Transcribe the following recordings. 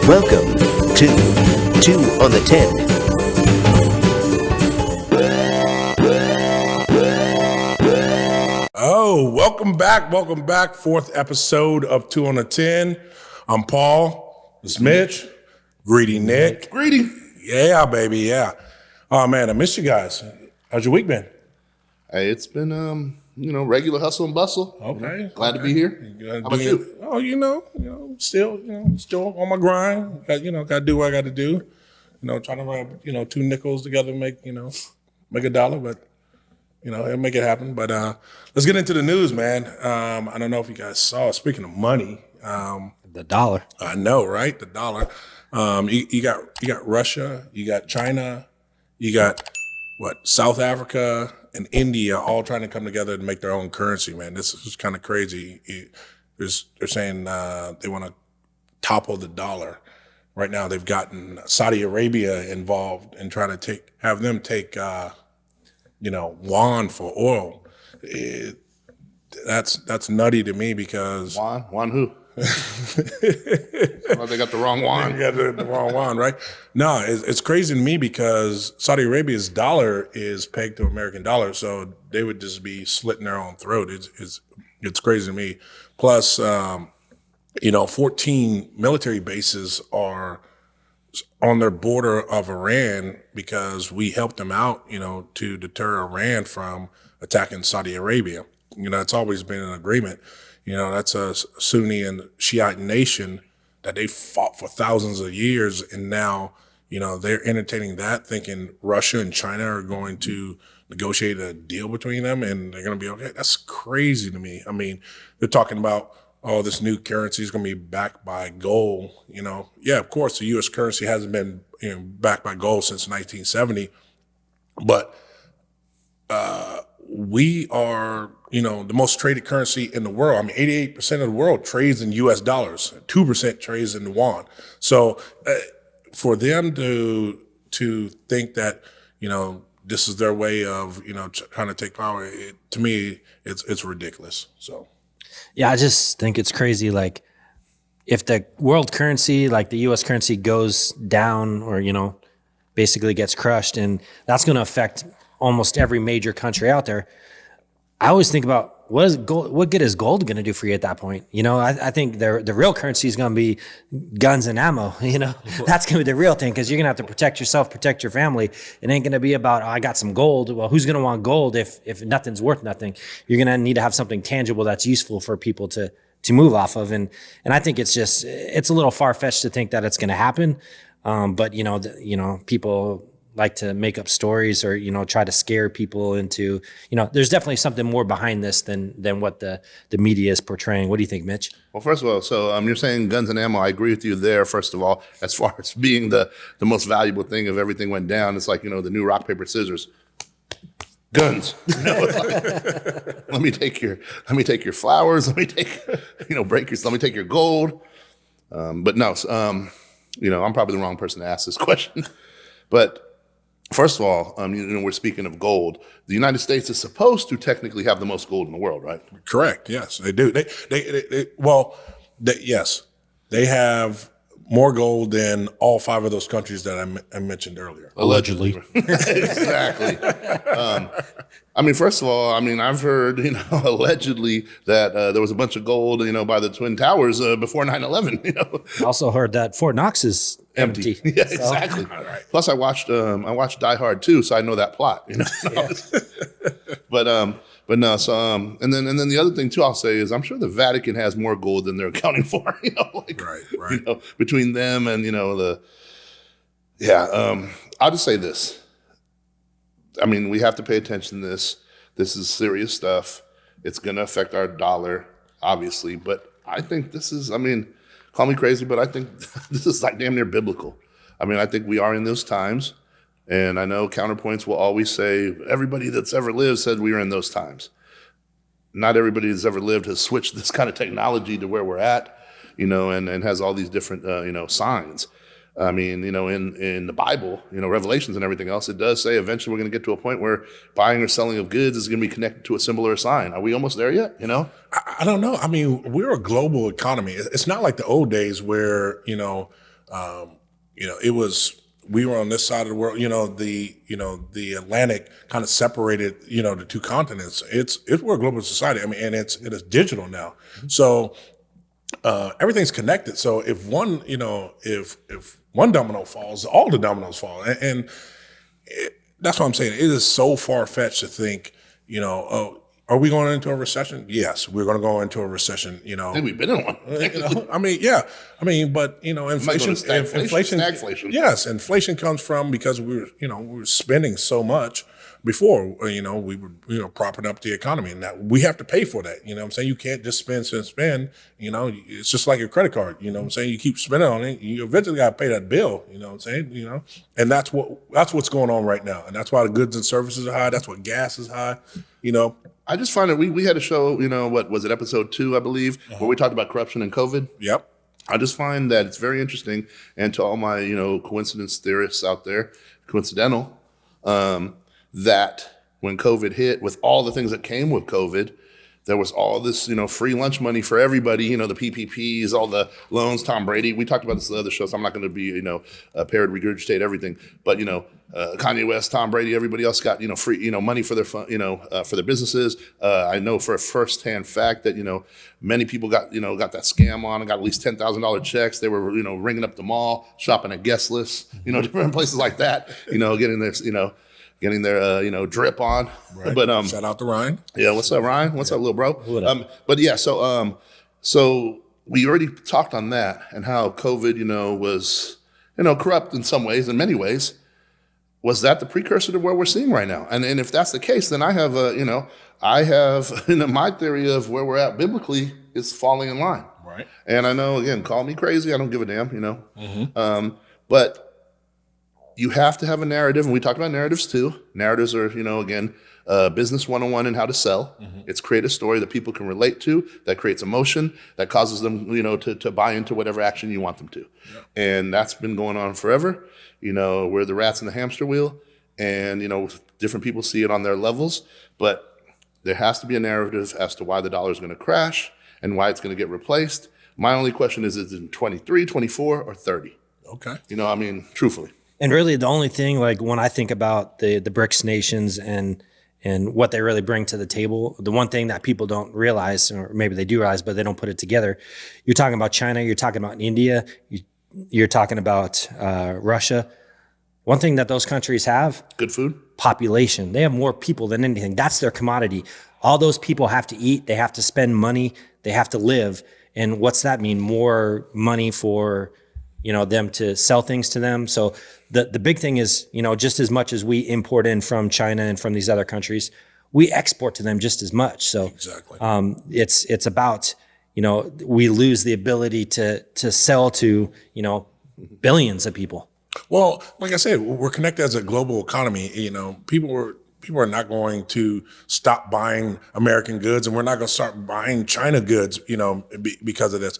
Welcome to 2 on the 10. Oh, welcome back. Fourth episode of 2 on the 10. I'm Paul. It's Mitch. Greedy Nick. Greedy. Yeah, baby, yeah. Oh, man, I missed you guys. How's your week been? Hey, it's been, regular hustle and bustle. Okay. Glad to be here. How about you? Oh, still on my grind. Got to do what I got to do. Trying to rub, 2 nickels together, make $1, but it'll make it happen. But let's get into the news, man. I don't know if you guys saw. Speaking of money, the dollar. I know, right? The dollar. You got Russia, you got China, you got South Africa and India all trying to come together to make their own currency, man. This is kind of crazy. They're saying they want to topple the dollar. Right now, they've gotten Saudi Arabia involved and trying to have them take yuan for oil. That's nutty to me because Juan who? They got the wrong Juan. You got the wrong one, right? No, it's crazy to me because Saudi Arabia's dollar is pegged to American dollar, so they would just be slitting their own throat. It's crazy to me. Plus, 14 military bases are on their border of Iran because we helped them out, to deter Iran from attacking Saudi Arabia. It's always been an agreement. That's a Sunni and Shiite nation that they fought for thousands of years. And now, they're entertaining that, thinking Russia and China are going to negotiate a deal between them and they're going to be okay. That's crazy to me. I mean, they're talking about, this new currency is going to be backed by gold. Yeah, of course, the U.S. currency hasn't been backed by gold since 1970. But we are, the most traded currency in the world. I mean, 88% of the world trades in U.S. dollars, 2% trades in yuan. So for them to think that, this is their way of, trying to take power, to me, it's ridiculous. So. Yeah, I just think it's crazy. Like, if the world currency, like the U.S. currency, goes down or, basically gets crushed, and that's going to affect almost every major country out there. I always think about what good is gold going to do for you at that point? I think the real currency is going to be guns and ammo. That's going to be the real thing because you're going to have to protect yourself, protect your family. It ain't going to be about, I got some gold. Well, who's going to want gold if nothing's worth nothing? You're going to need to have something tangible that's useful for people to move off of. And I think it's a little far fetched to think that it's going to happen. But people like to make up stories or, try to scare people into, there's definitely something more behind this than what the media is portraying. What do you think, Mitch? Well, first of all, so you're saying guns and ammo. I agree with you there, first of all, as far as being the most valuable thing if everything went down. It's like, the new rock, paper, scissors. Guns. Let me take your flowers. Let me take, let me take your gold. But no, I'm probably the wrong person to ask this question. But first of all, we're speaking of gold. The United States is supposed to technically have the most gold in the world, right? Correct. Yes, they do. Yes, they have more gold than all 5 of those countries that I mentioned earlier. Allegedly. Exactly. First of all, I've heard, allegedly that there was a bunch of gold, by the Twin Towers before 9/11. I also heard that Fort Knox is empty. Yeah, exactly. Right. Plus, I watched Die Hard too, so I know that plot. Yeah. But no. So and then the other thing too, I'll say is I'm sure the Vatican has more gold than they're accounting for. Right. Between them and I'll just say this. We have to pay attention to this. This is serious stuff. It's going to affect our dollar, obviously. But I think this is, call me crazy, but I think this is like damn near biblical. I think we are in those times. And I know counterpoints will always say, everybody that's ever lived said we were in those times. Not everybody that's ever lived has switched this kind of technology to where we're at, and has all these different, signs. In the Bible, Revelations and everything else, it does say eventually we're going to get to a point where buying or selling of goods is going to be connected to a symbol or a sign. Are we almost there yet? I don't know. We're a global economy. It's not like the old days where, We were on this side of the world. The Atlantic kind of separated the two continents. We're a global society. I mean, and it is digital now. So everything's connected. So if one domino falls, all the dominoes fall, and that's what I'm saying. It is so far fetched to think, are we going into a recession? Yes, we're going to go into a recession. I think we've been in one. I mean, yeah. I mean, but inflation, Stagflation. Yes, inflation comes from because we were spending so much before. We were propping up the economy, and that we have to pay for that. You know what I'm saying? You can't just spend. It's just like your credit card. You know what I'm saying? You keep spending on it, you eventually got to pay that bill. You know what I'm saying? And that's what's going on right now, and that's why the goods and services are high. That's why gas is high. I just find that we had a show, what was it, episode 2, I believe, where we talked about corruption and COVID. Yep. I just find that it's very interesting, and to all my, coincidence theorists out there, coincidental, that when COVID hit, with all the things that came with COVID, there was all this, free lunch money for everybody, the PPPs, all the loans, Tom Brady. We talked about this in the other show, so I'm not going to be, parrot regurgitate everything. But, Kanye West, Tom Brady, everybody else got, free, money for their fun, for their businesses. I know for a firsthand fact that, many people got that scam on and got at least $10,000 checks. They were, ringing up the mall, shopping at Guest List, different places like that, getting their drip on. Right. But shout out to Ryan. Yeah, what's up, Ryan? What's up, little bro? But yeah, so we already talked on that and how COVID, was corrupt in some ways, in many ways. Was that the precursor to what we're seeing right now? And if that's the case, then I have my theory of where we're at biblically is falling in line. Right. And I know, again, call me crazy. I don't give a damn. But you have to have a narrative, and we talked about narratives too. Narratives are, again, business 101 and how to sell. It's create a story that people can relate to, that creates emotion, that causes them, to buy into whatever action you want them to. Yeah. And that's been going on forever. We're the rats in the hamster wheel, and, different people see it on their levels, but there has to be a narrative as to why the dollar is going to crash and why it's going to get replaced. My only question is it in 23, 24, or 30? Okay. Truthfully. And really, the only thing, like when I think about the BRICS nations and what they really bring to the table, the one thing that people don't realize, or maybe they do realize, but they don't put it together. You're talking about China. You're talking about India. You're talking about Russia. One thing that those countries have: good food, population. They have more people than anything. That's their commodity. All those people have to eat. They have to spend money. They have to live. And what's that mean? More money for them to sell things to them. So the big thing is, just as much as we import in from China and from these other countries, we export to them just as much. So exactly. It's about, we lose the ability to sell to, billions of people. Well, like I said, we're connected as a global economy. People are not going to stop buying American goods, and we're not going to start buying China goods, because of this.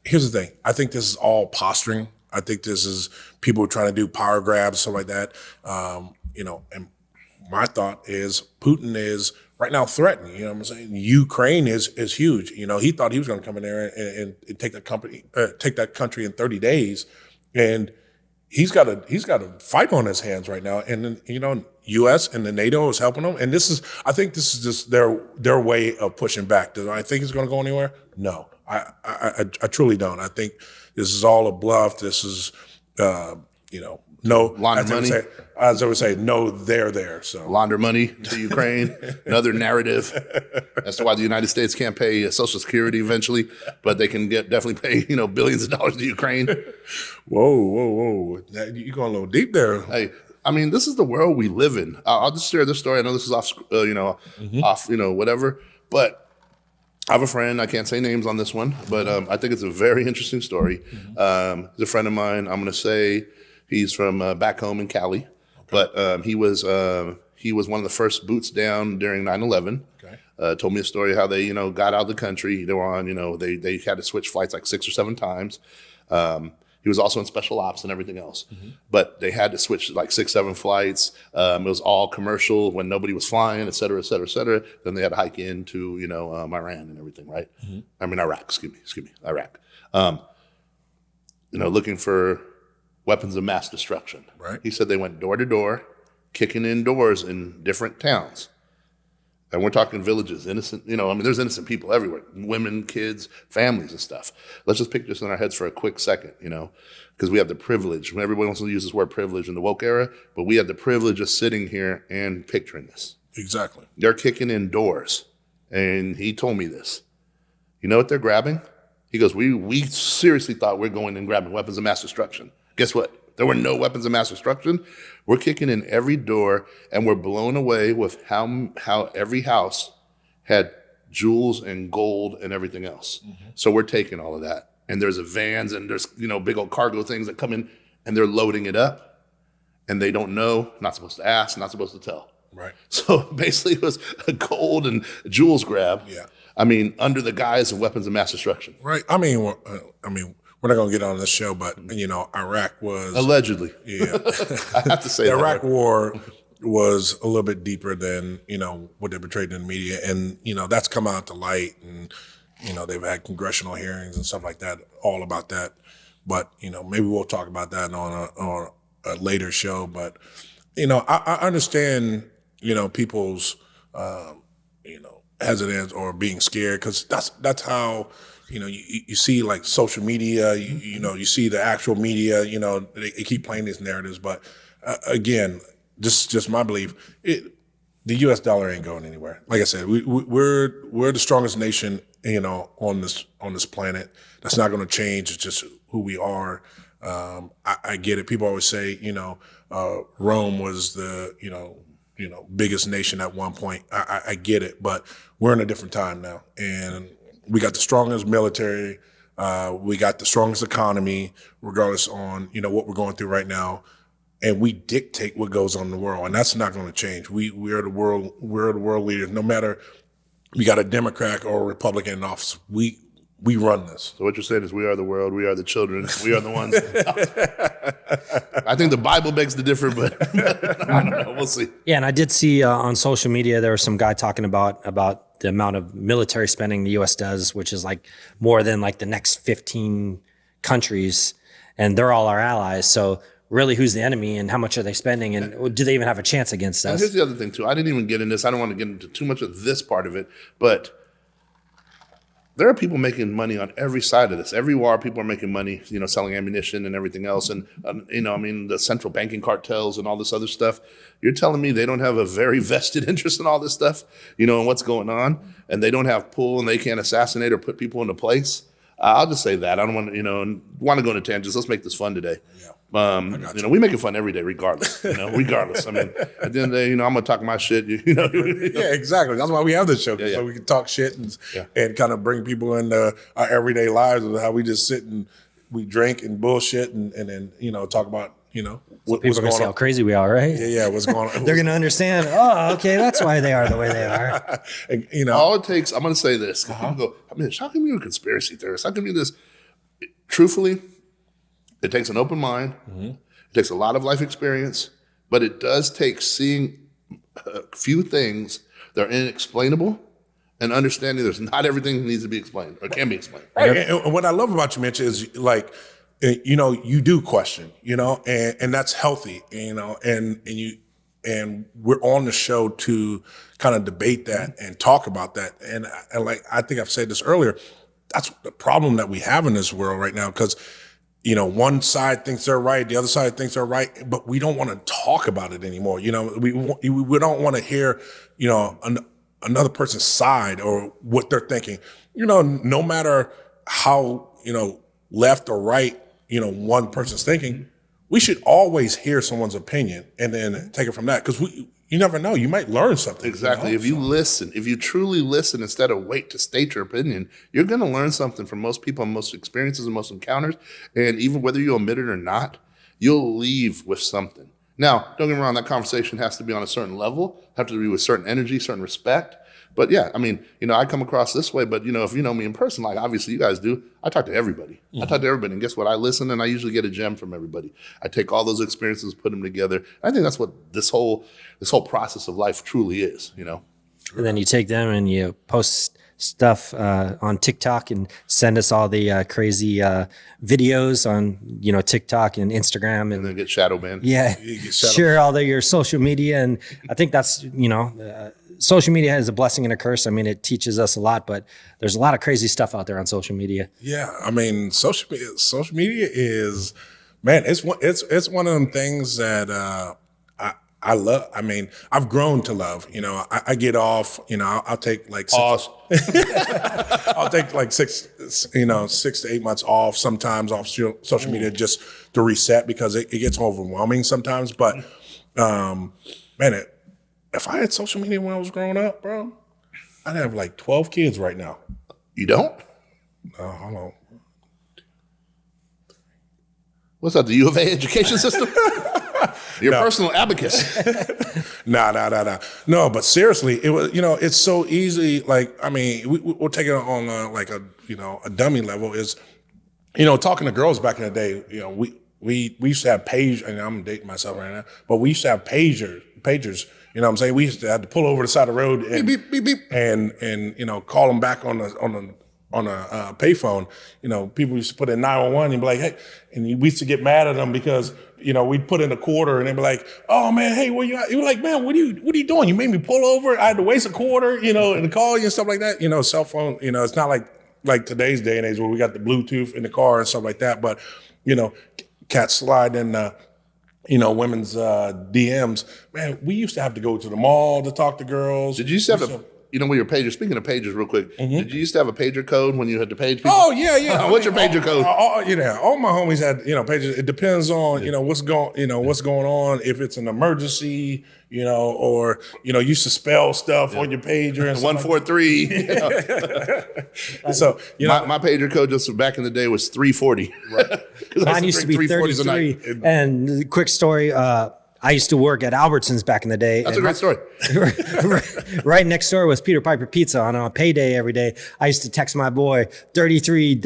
Here's the thing. I think this is all posturing. I think this is people trying to do power grabs, stuff like that. And my thought is Putin is right now threatening. You know what I'm saying? Ukraine is huge. He thought he was going to come in there and take that country in 30 days, and he's got a fight on his hands right now. And then, U.S. and the NATO is helping them. And I think this is just their way of pushing back. Do I think it's going to go anywhere? No. I truly don't. I think this is all a bluff. This is, no. Launder money. As I would say, no, they're there. So launder money to Ukraine. Another narrative as to why the United States can't pay Social Security eventually, but they can definitely pay billions of dollars to Ukraine. Whoa! You're going a little deep there. Hey, this is the world we live in. I'll just share this story. I know this is off, whatever, but. I have a friend, I can't say names on this one, but I think it's a very interesting story. He's a friend of mine. I'm going to say he's from back home in Cali, but he was one of the first boots down during 9/11. Okay. Told me a story how they, got out of the country. They were on, they had to switch flights like 6 or 7 times. He was also in special ops and everything else, but they had to switch like 6, 7 flights. It was all commercial when nobody was flying, et cetera, et cetera, et cetera. Then they had to hike into, Iran and everything, right? Iraq, excuse me, Iraq. looking for weapons of mass destruction. Right. He said they went door to door, kicking in doors in different towns. And we're talking villages, innocent, there's innocent people everywhere, women, kids, families and stuff. Let's just pick this in our heads for a quick second, because we have the privilege. Everybody wants to use this word privilege in the woke era, but we have the privilege of sitting here and picturing this. Exactly. They're kicking in doors. And he told me this. You know what they're grabbing? He goes, we seriously thought we're going and grabbing weapons of mass destruction. Guess what? There were no weapons of mass destruction. We're kicking in every door, and we're blown away with how every house had jewels and gold and everything else. So we're taking all of that. And there's vans and there's, big old cargo things that come in, and they're loading it up. And they don't know, not supposed to ask, not supposed to tell. Right. So basically it was a gold and jewels grab. Yeah. Under the guise of weapons of mass destruction. Right. We're not going to get on this show, but Iraq was Allegedly. Yeah. I have to say The that. Iraq War was a little bit deeper than what they portrayed in the media, and that's come out to light, and they've had congressional hearings and stuff like that, all about that. But maybe we'll talk about that on a later show. But I understand people's hesitance or being scared, because that's how. You see like social media, you see the actual media, they keep playing these narratives. But again, this is just my belief. The U.S. dollar ain't going anywhere. Like I said, we're the strongest nation, on this planet. That's not going to change. It's just who we are. I get it. People always say, Rome was the, biggest nation at one point. I get it, but we're in a different time now, and we got the strongest military. We got the strongest economy, regardless on what we're going through right now, and we dictate what goes on in the world, and that's not going to change. We are the world. We're the world leaders. No matter we got a Democrat or a Republican in office, we run this. So what you're saying is we are the world, we are the children, we are the ones. I think the Bible begs to differ, but I don't know. We'll see. Yeah, and I did see on social media there was some guy talking about the amount of military spending the U.S. does, which is like more than like the next 15 countries, and they're all our allies. So really, who's the enemy, and how much are they spending, and do they even have a chance against And us? here's the other thing too. I didn't even get in this. I don't want to get into too much of this part of it, but there are people making money on every side of this. Every war, people are making money, selling ammunition and everything else. And, the central banking cartels and all this other stuff. You're telling me they don't have a very vested interest in all this stuff, and what's going on, and they don't have pull, and they can't assassinate or put people into place? I'll just say that. I don't want to go into tangents. Let's make this fun today. Yeah. We make it fun every day, regardless. Regardless. At the end of the day, I'm gonna talk my shit. Yeah, exactly. That's why we have this show, so we can talk shit and kind of bring people into our everyday lives of how we just sit and we drink and bullshit and then talk about what's People are gonna see how crazy we are, right? Yeah, what's going on. They're gonna understand. Oh, okay, that's why they are the way they are. And, all it takes. I'm gonna say this. People go, how come you're a conspiracy theorist? How come you this? Truthfully, it takes an open mind. It takes a lot of life experience, but it does take seeing a few things that are inexplainable and understanding there's not everything needs to be explained or can be explained. Right. And what I love about you, Mitch, is like, you do question, and that's healthy, and we're on the show to kind of debate that and talk about that. And like, I think I've said this earlier, that's the problem that we have in this world right now, because one side thinks they're right, the other side thinks they're right, but we don't want to talk about it anymore. We don't want to hear, another person's side or what they're thinking. No matter how, left or right, one person's thinking, we should always hear someone's opinion and then take it from that, because you never know, you might learn something. Exactly. If you listen, if you truly listen instead of wait to state your opinion, you're going to learn something from most people, most experiences, and most encounters. And even whether you admit it or not, you'll leave with something. Now, don't get me wrong, that conversation has to be on a certain level, have to be with certain energy, certain respect. But yeah, I come across this way, but if you know me in person, like obviously you guys do, I talk to everybody. I talk to everybody, and guess what? I listen, and I usually get a gem from everybody. I take all those experiences, put them together. I think that's what this whole process of life truly is, And then you take them and you post stuff on TikTok and send us all the crazy videos on TikTok and Instagram And then get shadow banned. yeah, get shadow- share all your social media. And I think that's, social media is a blessing and a curse. I mean, it teaches us a lot, but there's a lot of crazy stuff out there on social media. Yeah, I mean, social media is, man, it's one of them things that I love. I mean, I've grown to love. I get off. I'll take like Pause. I'll take like 6 to 8 months off sometimes off social media just to reset because it gets overwhelming sometimes. But man, if I had social media when I was growing up, bro, I'd have like 12 kids right now. You don't? Hold on. What's that, the U of A education system? Your personal abacus. Nah. No, but seriously, it was, it's so easy. Like, I mean, we'll take it on a dummy level is, talking to girls back in the day, we used to have page, and I'm dating myself right now, but we used to have pagers, you know what I'm saying? We used to have to pull over the side of the road and, Beep, beep, beep. and call them back on a payphone. People used to put in 911 and be like, hey, and we used to get mad at them because, we'd put in a quarter and they'd be like, oh man, hey, where you at? You were like, man, what are you doing? You made me pull over. I had to waste a quarter, and call you and stuff like that. Cell phone, it's not like today's day and age where we got the Bluetooth in the car and stuff like that. But, cats slide in, women's DMs. Man, we used to have to go to the mall to talk to girls. Did you used to have with your pager, speaking of pagers real quick, did you used to have a pager code when you had to page people? Oh, yeah. What's your pager code? All my homies had, pages. It depends on, what's going on, if it's an emergency, or, used to spell stuff on your pager and 143. So, my pager code just back in the day was 340. Right. Mine used to be 33. And quick story, I used to work at Albertsons back in the day. That's a great story. Right next door was Peter Piper Pizza on a payday every day. I used to text my boy 33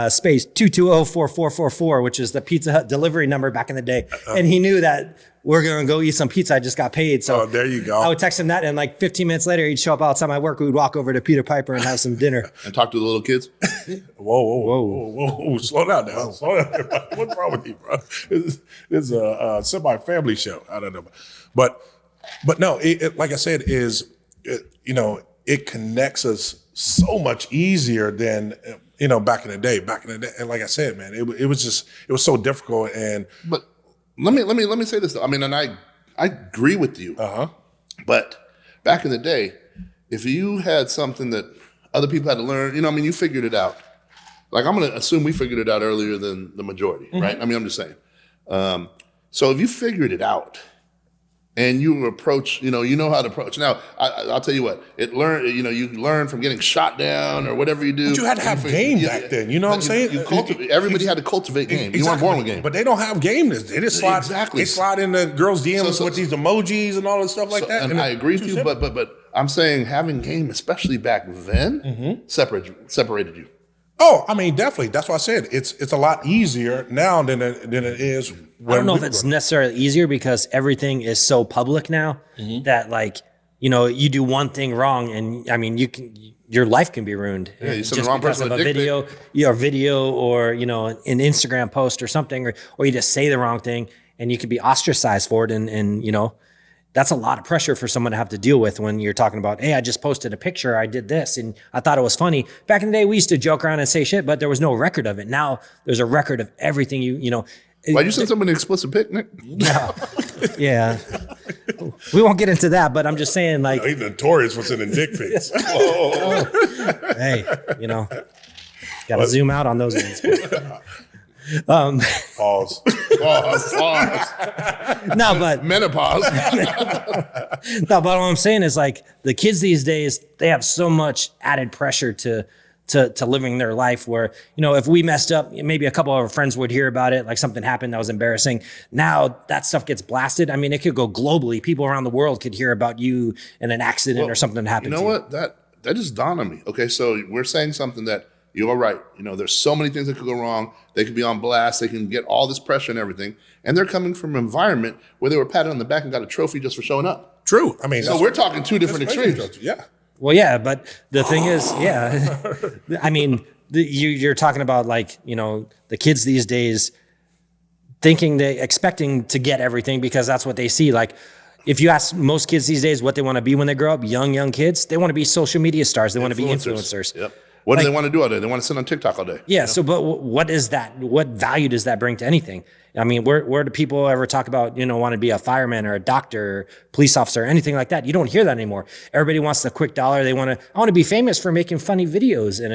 space 2204444, which is the Pizza Hut delivery number back in the day. And he knew that we're going to go eat some pizza. I just got paid. So there you go. I would text him that. And like 15 minutes later, he'd show up outside my work. We would walk over to Peter Piper and have some dinner. And talk to the little kids. Whoa. Slow down now. Slow down. What's wrong with you, bro? This is a semi-family show. I don't know. But no, it like I said, it connects us so much easier than, back in the day. And like I said, man, it was so difficult. But let me say this though. I mean, and I agree with you. But back in the day, if you had something that other people had to learn, you figured it out. Like, I'm going to assume we figured it out earlier than the majority, right? I mean, I'm just saying. So if you figured it out and you approach, you know how to approach. Now, I'll tell you what, you learn from getting shot down or whatever you do. But you had to have game back then. You know what I'm saying? Everybody had to cultivate game. Exactly. You weren't born with game. But they don't have game. They just slide. Exactly. They slide in the girls' DMs with these emojis and all this stuff like that. And I agree with you, but I'm saying having game, especially back then, separated you. Oh, I mean, definitely. That's why I said it's a lot easier now than it is. I don't know if it's necessarily easier because everything is so public now that you do one thing wrong and I mean your life can be ruined you send just the wrong because person of a video, or an Instagram post or something, or you just say the wrong thing and you could be ostracized for it, and that's a lot of pressure for someone to have to deal with when you're talking about, hey, I just posted a picture, I did this, and I thought it was funny. Back in the day, we used to joke around and say shit, but there was no record of it. Now there's a record of everything Why'd you send somebody an explicit pic, Nick? Yeah. We won't get into that, but I'm just saying, like, He's notorious for sending dick pics. hey, got to zoom out on those ones. Pause. No, but Menopause. no, but what I'm saying is, like, the kids these days, they have so much added pressure to living their life where, if we messed up, maybe a couple of our friends would hear about it, like something happened that was embarrassing. Now that stuff gets blasted. I mean, it could go globally. People around the world could hear about you in an accident or something that happened. You know what? That just dawned on me. Okay, so we're saying something that you're right. There's so many things that could go wrong. They could be on blast. They can get all this pressure and everything. And they're coming from an environment where they were patted on the back and got a trophy just for showing up. True. I mean, So we're talking two different extremes. Yeah. Well, yeah, but the thing is, yeah, I mean, you're talking about like, you know, the kids these days expecting to get everything because that's what they see. Like, if you ask most kids these days what they want to be when they grow up, young kids, they want to be social media stars. They want to be influencers. Yep. What do they want to do all day? They want to sit on TikTok all day. Yeah. So, but what is that? What value does that bring to anything? I mean, where do people ever talk about, you know, want to be a fireman or a doctor, or police officer, or anything like that? You don't hear that anymore. Everybody wants the quick dollar. I want to be famous for making funny videos, and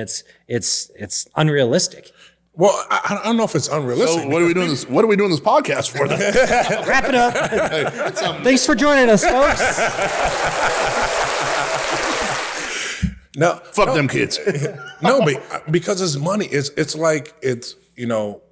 it's unrealistic. Well, I don't know if it's unrealistic. So what are we doing this? What are we doing this podcast for? Then? Wrap it up. Thanks for joining us, folks. No, Fuck them kids. no, but because it's money. It's like you know,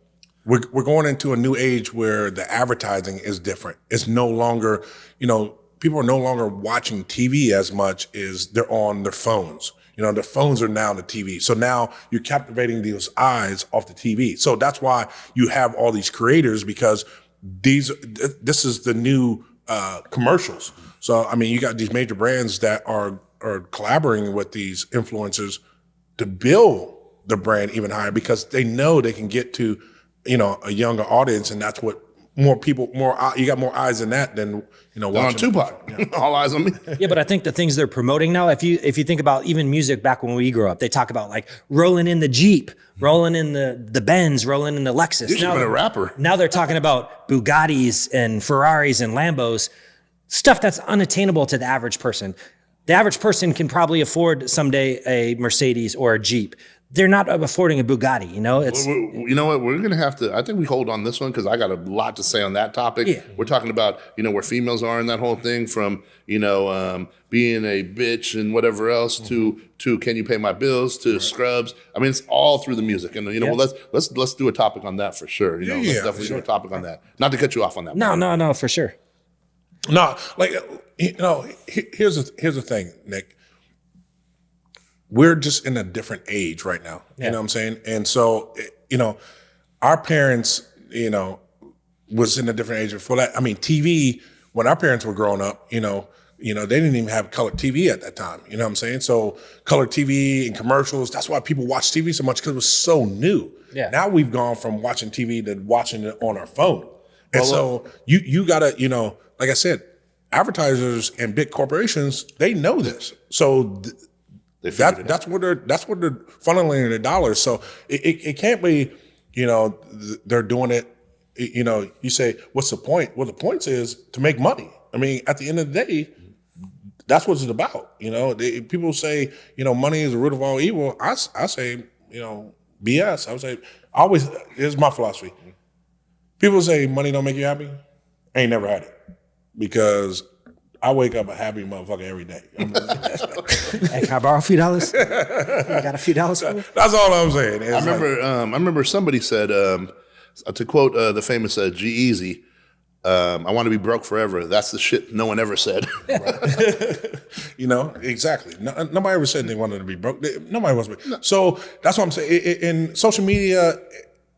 we're going into a new age where the advertising is different. It's no longer, you know, people are no longer watching TV as much as they're on their phones. You know, their phones are now the TV. So now you're captivating those eyes off the TV. So that's why you have all these creators, because this is the new commercials. So, I mean, you got these major brands that are collaborating with these influencers to build the brand even higher, because they know they can get to, you know, a younger audience, and that's what you got more eyes in that than, you know, On watching Tupac. All eyes on me. Yeah, but I think the things they're promoting now, if you think about even music back when we grew up, they talk about like rolling in the Jeep, rolling in the Benz, rolling in the Lexus. You should have been a rapper. Now they're talking about Bugattis and Ferraris and Lambos, stuff that's unattainable to the average person. The average person can probably afford someday a Mercedes or a Jeep. They're not affording a Bugatti, you know? You know what? We're going to have to, I think we hold on this one because I got a lot to say on that topic. Yeah. We're talking about, you know, where females are in that whole thing, from, you know, being a bitch and whatever else to can you pay my bills to Scrubs. I mean, it's all through the music. And, you know, well, let's do a topic on that for sure. You know, let's definitely do a topic on that. Not to cut you off on that. No, for sure. No, like, you know, here's the thing, Nick. We're just in a different age right now. Yeah. You know what I'm saying? And so, you know, our parents, you know, was in a different age before that. I mean, TV, when our parents were growing up, you know, they didn't even have color TV at that time. You know what I'm saying? So color TV and commercials, that's why people watch TV so much, because it was so new. Yeah. Now we've gone from watching TV to watching it on our phone. And so you gotta, you know, like I said, advertisers and big corporations, they know this. So that's where they're funneling their dollars. So it can't be, you know, they're doing it. You know, you say, what's the point? Well, the point is to make money. I mean, at the end of the day, that's what it's about. You know, people say, you know, money is the root of all evil. I say, you know, BS. I would say, here's my philosophy. People say money don't make you happy. I ain't never had it, because I wake up a happy motherfucker every day. Hey, can I borrow a few dollars? You got a few dollars for me? That's all I'm saying. I remember somebody said, to quote the famous G-Eazy, I want to be broke forever. That's the shit no one ever said. You know, exactly. Nobody ever said they wanted to be broke. Nobody wants to be. So that's what I'm saying. In social media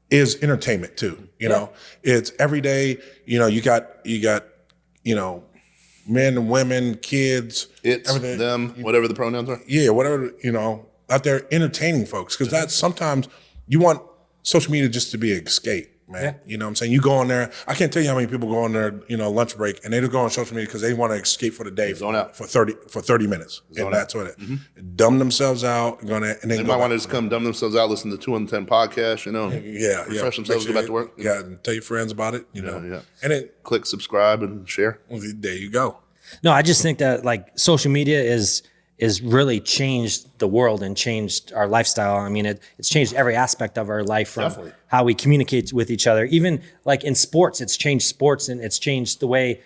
is entertainment too. You know, it's every day. You know, you got, you know, men and women, kids, everything. Them, whatever the pronouns are. Yeah, whatever, you know, out there entertaining folks. Because that's sometimes you want social media just to be an escape, man. Yeah. You know what I'm saying? You go on there, I can't tell you how many people go on there, you know, lunch break, and they just go on social media because they want to escape for the day for 30 minutes. And that's what it. Dumb themselves out, and they might want to just come dumb themselves out, listen to 2 on 10 podcast, you know. Refresh themselves, go back to work. Yeah, and tell your friends about it, you know. And then click subscribe and share. Well, there you go. No, I just think that like social media is really changed the world and changed our lifestyle. I mean, it's changed every aspect of our life, from how we communicate with each other. Even like in sports, it's changed sports, and it's changed the way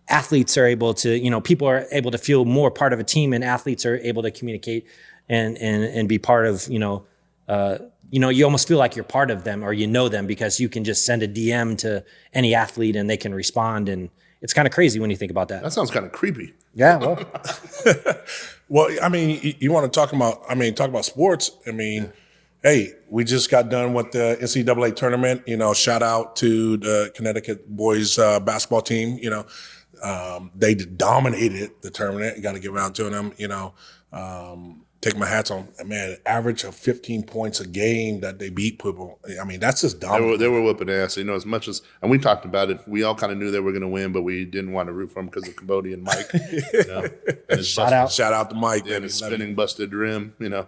athletes are able to, you know, people are able to feel more part of a team, and athletes are able to communicate and be part of, you know, you almost feel like you're part of them, or you know them, because you can just send a DM to any athlete and they can respond. And it's kind of crazy when you think about that. That sounds kind of creepy. Yeah, well. Well, I mean, you want to talk about sports. I mean, hey, we just got done with the NCAA tournament. You know, shout out to the Connecticut boys basketball team. You know, they dominated the tournament. You got to give it out to them. You know, Take my hats on, man. Average of 15 points a game that they beat people. I mean, that's just They dominant. were whooping ass. You know, as much as, and we talked about it, we all kind of knew they were going to win, but we didn't want to root for them because of Cambodian Mike. You know, and his Shout out. Shout out to Mike. Yeah, man. his spinning busted rim. You know,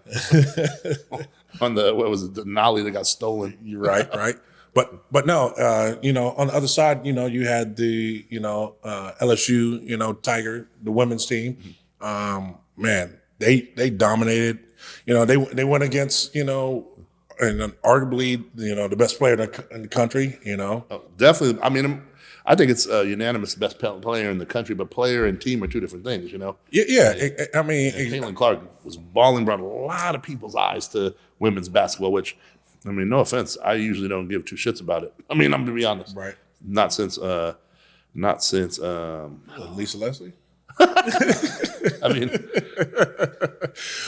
on the what was it, the nollie that got stolen. You're right, right. But no, you know, on the other side, you know, you had the, you know, LSU, you know, Tiger, the women's team. Man, they dominated. You know, they went against, you know, and arguably, you know, the best player in the country. You know, Definitely. I mean, I think it's unanimous best player in the country, but player and team are two different things. You know, I mean, Caitlin Clark was balling, brought a lot of people's eyes to women's basketball. Which, I mean, no offense, I usually don't give two shits about it. I mean, I'm to be honest, right? Not since Lisa Leslie. I mean,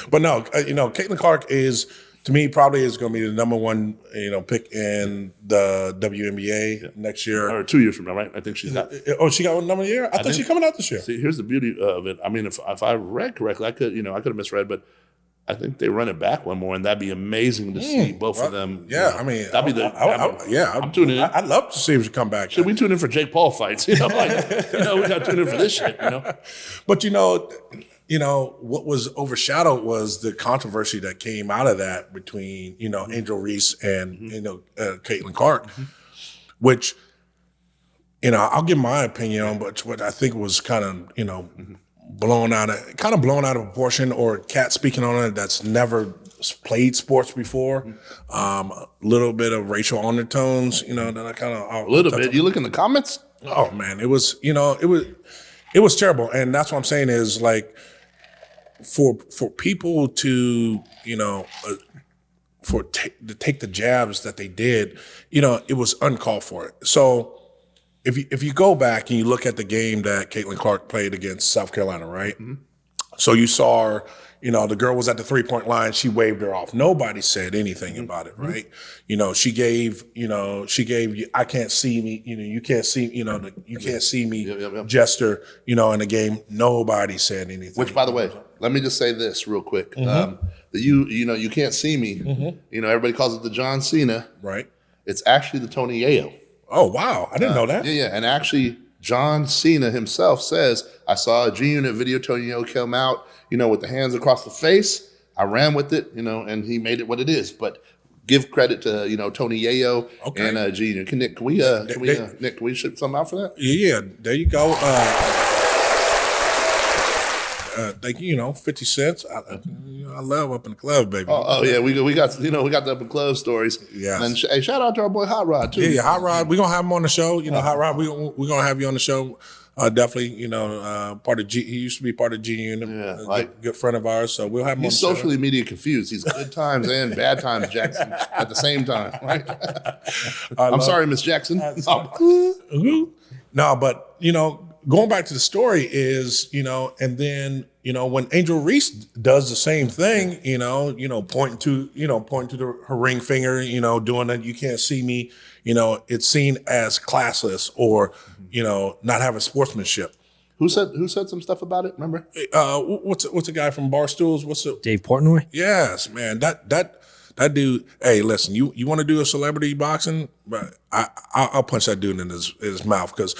But no, you know, Caitlin Clark is, to me, probably is going to be the number one, you know, pick in the WNBA next year. or 2 years from now, right? I think she's got. Oh, she got one number year? I thought she's coming out this year. See, here's the beauty of it. I mean, if I read correctly, I could have misread, but I think they run it back one more, and that'd be amazing to see both of them. Yeah, you know. I mean, that'd be the. I'm tuning in. I'd love to see if she come back. Should we tune in for Jake Paul fights? You know, like, you know, we got to tune in for this shit. You know, But you know what was overshadowed was the controversy that came out of that between, you know, Angel Reese and you know, Caitlin Clark, which, you know, I'll give my opinion on, but what I think was kind of, you know, blown out of proportion, or cat speaking on it that's never played sports before. A little bit of racial undertones, you know, that I kind of a little bit. You look in the comments. Oh man, it was, you know, it was terrible, and that's what I'm saying is like for people to, you know, to take the jabs that they did, you know, it was uncalled for. So if you go back and you look at the game that Caitlin Clark played against South Carolina, right? So you saw her, you know, the girl was at the 3-point line. She waved her off. Nobody said anything about it, right? You know, she gave, I can't see me, you know, you can't see, you know, you can't see me Yep. gesture, you know, in the game. Nobody said anything. Which, by the way, let me just say this real quick. The you know, you can't see me. You know, everybody calls it the John Cena. Right? It's actually the Tony Yayo. Oh, wow. I didn't know that. Yeah. And actually, John Cena himself says, I saw a G-Unit video, Tony Yayo come out, you know, with the hands across the face. I ran with it, you know, and he made it what it is. But give credit to, you know, Tony Yayo and G-Unit. Nick, can we ship something out for that? Yeah, there you go. Thank you. You know, 50 cents. I love up in the club, baby. Oh yeah, we got the up and close stories. Yes. And hey, shout out to our boy Hot Rod too. Yeah, Hot Rod. We're gonna have him on the show. You know, Hot Rod. We're gonna have you on the show. Definitely. You know, part of G. He used to be part of G Unit. Yeah, good friend of ours. So we'll have him. He's on the socially media confused. He's good times and bad times, Jackson, at the same time. Right? I'm sorry, Miss Jackson. No, but you know, going back to the story is, you know, and then, you know, when Angel Reese does the same thing, you know, pointing to her ring finger, you know, doing that, you can't see me, you know, it's seen as classless or, you know, not having sportsmanship. Who said some stuff about it? Remember? What's the guy from Barstools? What's it? Dave Portnoy? Yes, man. That dude. Hey, listen. You want to do a celebrity boxing? But I'll punch that dude in his mouth because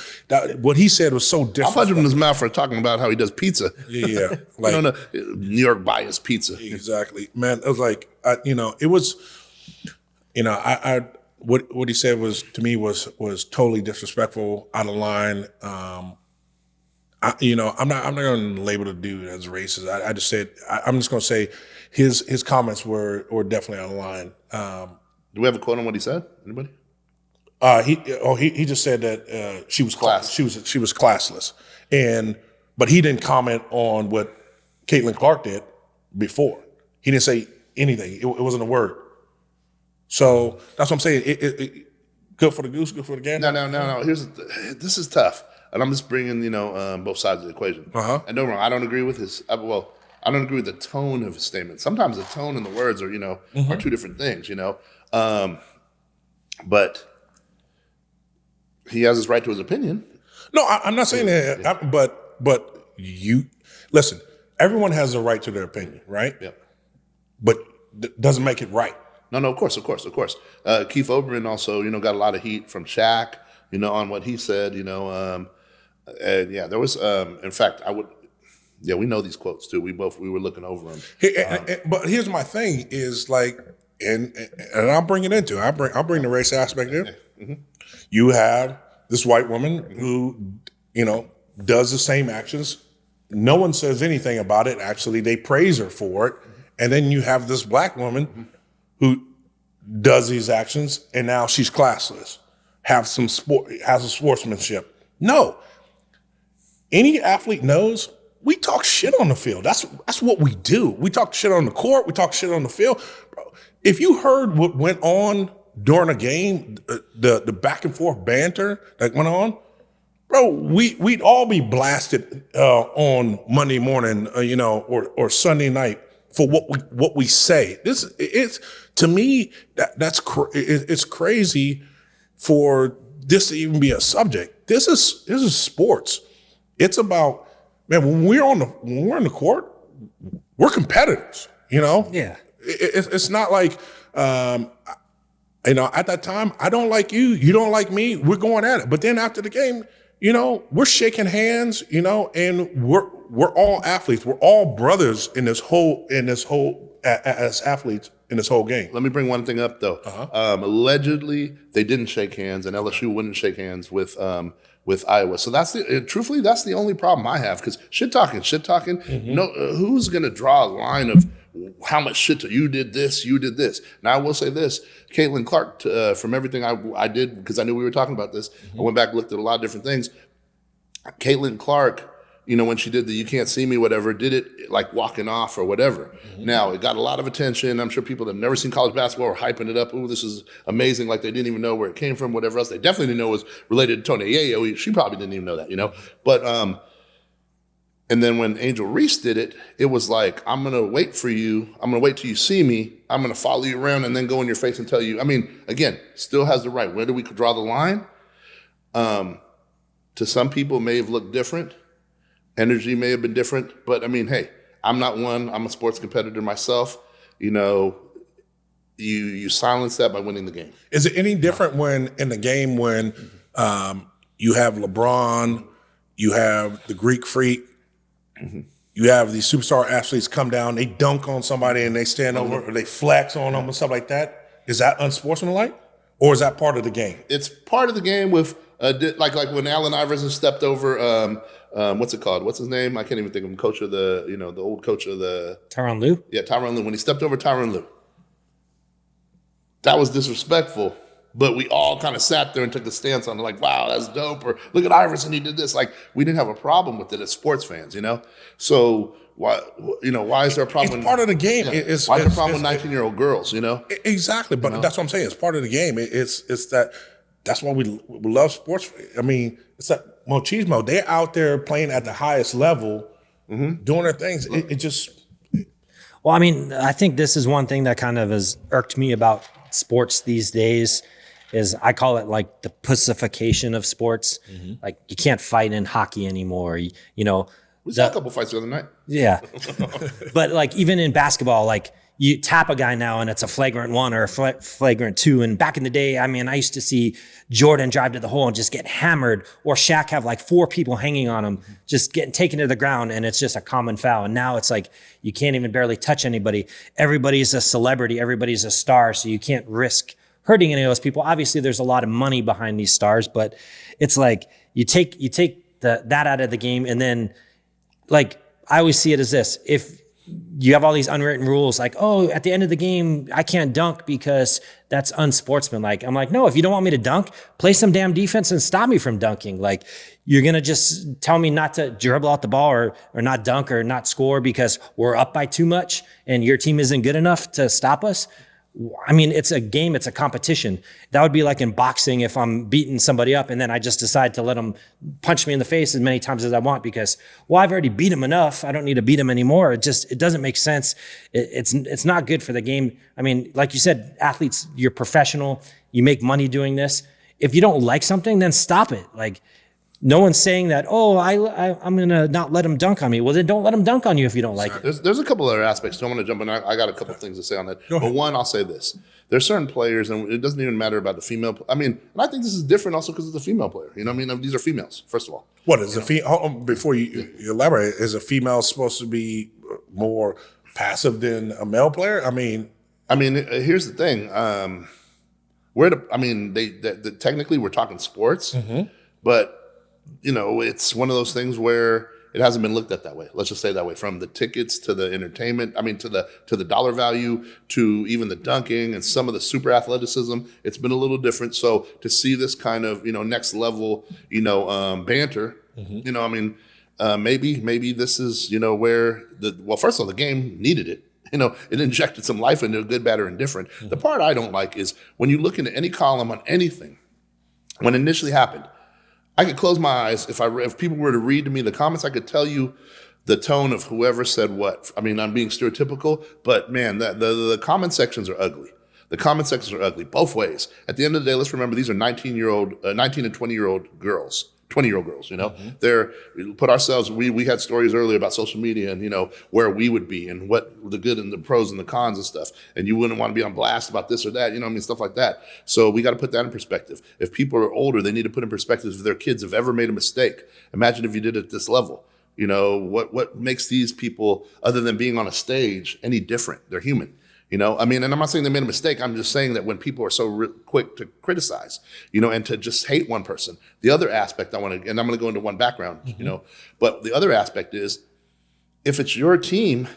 what he said was so different. I'll punch him in his mouth for talking about how he does pizza. Yeah, like New York bias pizza. Exactly, man. It was like it was. You know, what he said was to me was totally disrespectful, out of line. I'm not going to label the dude as racist. I just said I'm just going to say his comments were definitely out of line. Do we have a quote on what he said? Anybody? He just said that she was she was classless, but he didn't comment on what Caitlin Clark did before. He didn't say anything. It wasn't a word. So that's what I'm saying. It good for the goose, good for the gander. No. This is tough, and I'm just bringing both sides of the equation. And don't wrong, I don't agree with his. I don't agree with the tone of his statement. Sometimes the tone and the words are are two different things. But he has his right to his opinion. No, I'm not saying that. But you listen. everyone has a right to their opinion, right? Yep. But doesn't make it right. No, of course. Keith Olbermann also, got a lot of heat from Shaq, on what he said, and yeah, there was, in fact, we know these quotes too. We were looking over them. But here's my thing is like, and I'll bring it into, I'll bring the race aspect in. Mm-hmm. You have this white woman who, does the same actions. No one says anything about it. Actually, they praise her for it. And then you have this black woman who does these actions, and now she's classless, has a sportsmanship. No. Any athlete knows we talk shit on the field. That's what we do. We talk shit on the court. We talk shit on the field. Bro, if you heard what went on during a game, the back and forth banter that went on, bro, we'd all be blasted on Monday morning, or Sunday night for what we say. It's to me it's crazy for this to even be a subject. This is sports. It's about, man, when we're in the court, we're competitors. Yeah. It's not like at that time I don't like you, you don't like me. We're going at it. But then after the game, we're shaking hands, and we're all athletes. We're all brothers in this whole as athletes in this whole game. Let me bring one thing up though. Allegedly, they didn't shake hands, and LSU wouldn't shake hands with Iowa. So truthfully, that's the only problem I have, because shit talking. Mm-hmm. No, who's gonna draw a line of how much shit you did this? Now I will say this: Caitlin Clark, from everything I did, because I knew we were talking about this, I went back and looked at a lot of different things. Caitlin Clark, when she did the "you can't see me" whatever, did it like walking off or whatever. Mm-hmm. Now it got a lot of attention. I'm sure people that have never seen college basketball were hyping it up. Oh, this is amazing! Like they didn't even know where it came from, whatever else. They definitely didn't know it was related to Tony Yayo. She probably didn't even know that, But and then when Angel Reese did it, it was like, I'm gonna wait for you. I'm gonna wait till you see me. I'm gonna follow you around and then go in your face and tell you. I mean, again, still has the right. Where do we draw the line? To some people, it may have looked different. Energy may have been different, but I mean, hey, I'm not one. I'm a sports competitor myself. You silence that by winning the game. Is it any different when in the game when you have LeBron, you have the Greek Freak, you have these superstar athletes come down, they dunk on somebody and they stand over, or they flex on them and stuff like that? Is that unsportsmanlike, or is that part of the game? It's part of the game with like when Allen Iverson stepped over. What's it called? What's his name? I can't even think of him. Coach of the old coach of the Tyronn Lue? Yeah, Tyronn Lue. When he stepped over Tyronn Lue, that was disrespectful. But we all kind of sat there and took a stance on it, like, wow, that's dope. Or look at Iverson, he did this. Like, we didn't have a problem with it as sports fans, So why is there a problem? It's part of the game. Yeah. Why is there a problem with 19-year-old girls? Exactly, but that's what I'm saying. It's part of the game. It's that's why we love sports. I mean, it's that machismo. They're out there playing at the highest level, doing their things. It just. Well, I mean, I think this is one thing that kind of has irked me about sports these days. Is I call it like the pussification of sports. Like you can't fight in hockey anymore. We saw a couple fights the other night. Yeah. But like even in basketball, like you tap a guy now and it's a flagrant 1 or a flagrant 2. And back in the day, I mean, I used to see Jordan drive to the hole and just get hammered, or Shaq have like 4 people hanging on him, just getting taken to the ground, and it's just a common foul. And now it's like you can't even barely touch anybody. Everybody's a celebrity. Everybody's a star. So you can't risk hurting any of those people. Obviously, there's a lot of money behind these stars, but it's like you take that out of the game, and then like I always see it as this: if you have all these unwritten rules, like, oh, at the end of the game, I can't dunk because that's unsportsmanlike. I'm like, no, if you don't want me to dunk, play some damn defense and stop me from dunking. Like, you're going to just tell me not to dribble out the ball or not dunk or not score because we're up by too much and your team isn't good enough to stop us. I mean, it's a game, it's a competition. That would be like in boxing if I'm beating somebody up and then I just decide to let them punch me in the face as many times as I want because, well, I've already beat him enough. I don't need to beat him anymore. It doesn't make sense. It's not good for the game. I mean, like you said, athletes, you're professional. You make money doing this. If you don't like something, then stop it. Like, no one's saying that, oh, I'm going to not let him dunk on me. Well, then don't let him dunk on you if you don't like it. There's a couple other aspects. So I'm going to jump in. I got a couple things to say on that. But one, I'll say this. There's certain players, and it doesn't even matter about the female. I mean, and I think this is different also because it's a female player. You know what I mean? These are females, first of all. What is a female? Before you elaborate, is a female supposed to be more passive than a male player? I mean, here's the thing. Technically we're talking sports, but it's one of those things where it hasn't been looked at that way. Let's just say that way, from the tickets to the entertainment. I mean, to the dollar value, to even the dunking and some of the super athleticism. It's been a little different. So to see this kind of, next level, banter, maybe this is, where first of all, the game needed it. It injected some life into it, good, bad, or indifferent. The part I don't like is when you look into any column on anything, when it initially happened, I could close my eyes. If people were to read to me the comments, I could tell you the tone of whoever said what. I mean, I'm being stereotypical, but man, the comment sections are ugly. The comment sections are ugly both ways. At the end of the day, let's remember these are 19 and 20-year-old girls. 20-year-old girls, we put ourselves, we had stories earlier about social media and, where we would be and what the good and the pros and the cons and stuff. And you wouldn't want to be on blast about this or that, stuff like that. So we got to put that in perspective. If people are older, they need to put in perspective if their kids have ever made a mistake. Imagine if you did it at this level. What makes these people, other than being on a stage, any different? They're human. And I'm not saying they made a mistake. I'm just saying that when people are so quick to criticize, and to just hate one person, the other aspect and I'm going to go into one background, but the other aspect is, if it's your team,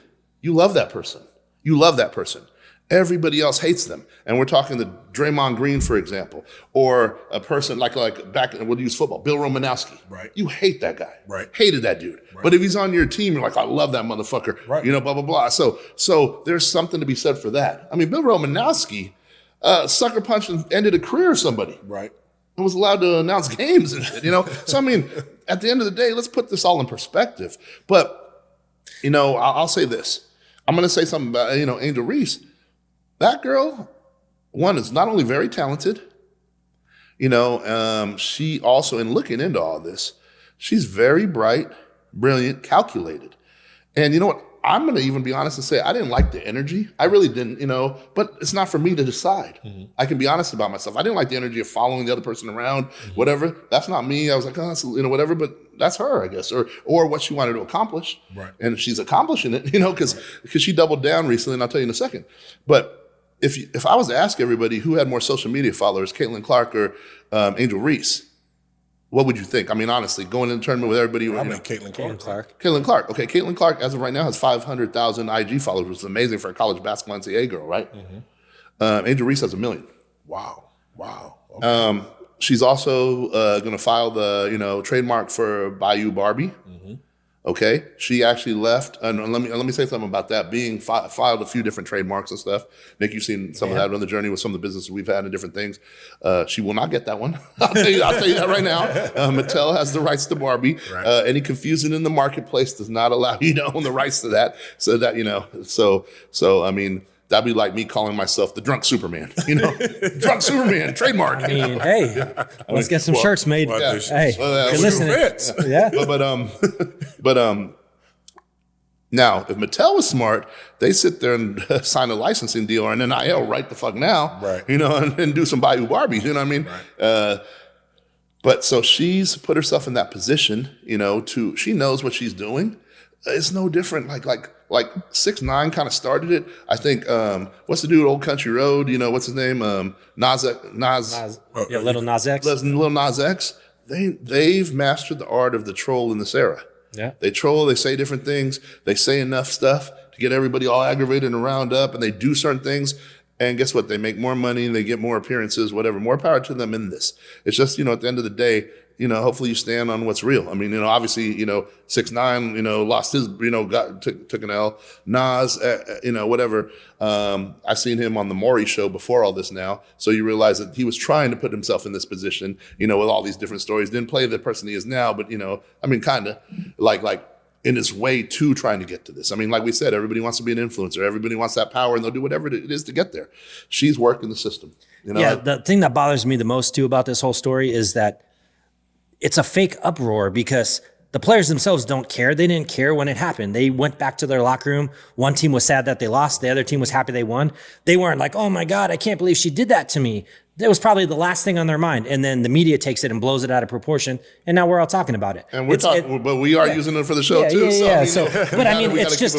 you love that person. You love that person. Everybody else hates them. And we're talking the Draymond Green, for example, or a person like back, we'll use football, Bill Romanowski. Right. You hate that guy. Right. Hated that dude. Right. But if he's on your team, you're like, I love that motherfucker. Right. Blah, blah, blah. So there's something to be said for that. I mean, Bill Romanowski sucker punched and ended a career of somebody. Right. And was allowed to announce games and shit, So, I mean, at the end of the day, let's put this all in perspective. But, I'll say this. I'm going to say something about, Angel Reese. That girl, one, is not only very talented, she also, in looking into all this, she's very bright, brilliant, calculated. And you know what? I'm going to even be honest and say I didn't like the energy. I really didn't, but it's not for me to decide. I can be honest about myself. I didn't like the energy of following the other person around, whatever. That's not me. I was like, oh, that's, whatever, but that's her, I guess, or what she wanted to accomplish. Right. And she's accomplishing it, because she doubled down recently, and I'll tell you in a second. But if I was to ask everybody who had more social media followers, Caitlin Clark or Angel Reese, what would you think? I mean, honestly, going in the tournament with everybody. Caitlin Clark. Caitlin Clark. Okay, Caitlin Clark, as of right now, has 500,000 IG followers, which is amazing for a college basketball NCAA girl, right? Angel Reese has 1 million. Wow. Okay. She's also going to file the trademark for Bayou Barbie. Okay, she actually left, and let me say something about that. Being filed a few different trademarks and stuff. Nick, you've seen some of that on the journey with some of the businesses we've had and different things. She will not get that one. I'll tell you that right now. Mattel has the rights to Barbie. Right. Any confusion in the marketplace does not allow you to own the rights to that. So that so I mean. That'd be like me calling myself the drunk Superman, drunk Superman trademark. I mean, hey, let's get some shirts made. Yeah. Hey, you're listening. Yeah. But now, if Mattel was smart, they sit there and sign a licensing deal or an NIL right the fuck now, right? And do some Bayou Barbies. You know what I mean? Right. But so she's put herself in that position, she knows what she's doing. It's no different. Like 6ix9ine kind of started it. I think what's the dude, Old Country Road? What's his name? Nas. Little Nas X. Little Nas X. They've mastered the art of the troll in this era. Yeah. They troll. They say different things. They say enough stuff to get everybody all aggravated and round up, and they do certain things. And guess what? They make more money. They get more appearances. Whatever. More power to them in this. It's just at the end of the day. Hopefully you stand on what's real. I mean, obviously, 6ix9ine, lost his, took an L. Nas, whatever. I seen him on the Maury show before all this now. So you realize that he was trying to put himself in this position, with all these different stories. Didn't play the person he is now, but, kind of like in his way to trying to get to this. I mean, like we said, everybody wants to be an influencer. Everybody wants that power, and they'll do whatever it is to get there. She's working the system. Yeah, the thing that bothers me the most, too, about this whole story is that it's a fake uproar because the players themselves don't care. They didn't care when it happened. They went back to their locker room. One team was sad that they lost. The other team was happy they won. They weren't like, oh my God, I can't believe she did that to me. That was probably the last thing on their mind. And then the media takes it and blows it out of proportion. And now we're all talking about it. And we're talking, but we are using it for the show too. Yeah. So, But I mean, it's just,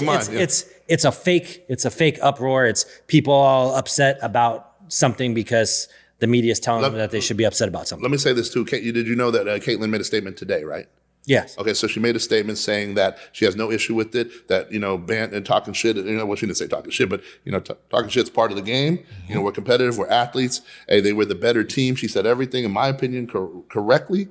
it's a fake uproar. It's people all upset about something because the media is telling them that they should be upset about something. let me say this too. Did you know that Caitlyn made a statement today, right? Yes. Okay, so she made a statement saying that she has no issue with it, that, ban and talking shit, well, she didn't say talking shit, but, talking shit's part of the game. We're competitive, we're athletes. Hey, they were the better team. She said everything, in my opinion, correctly.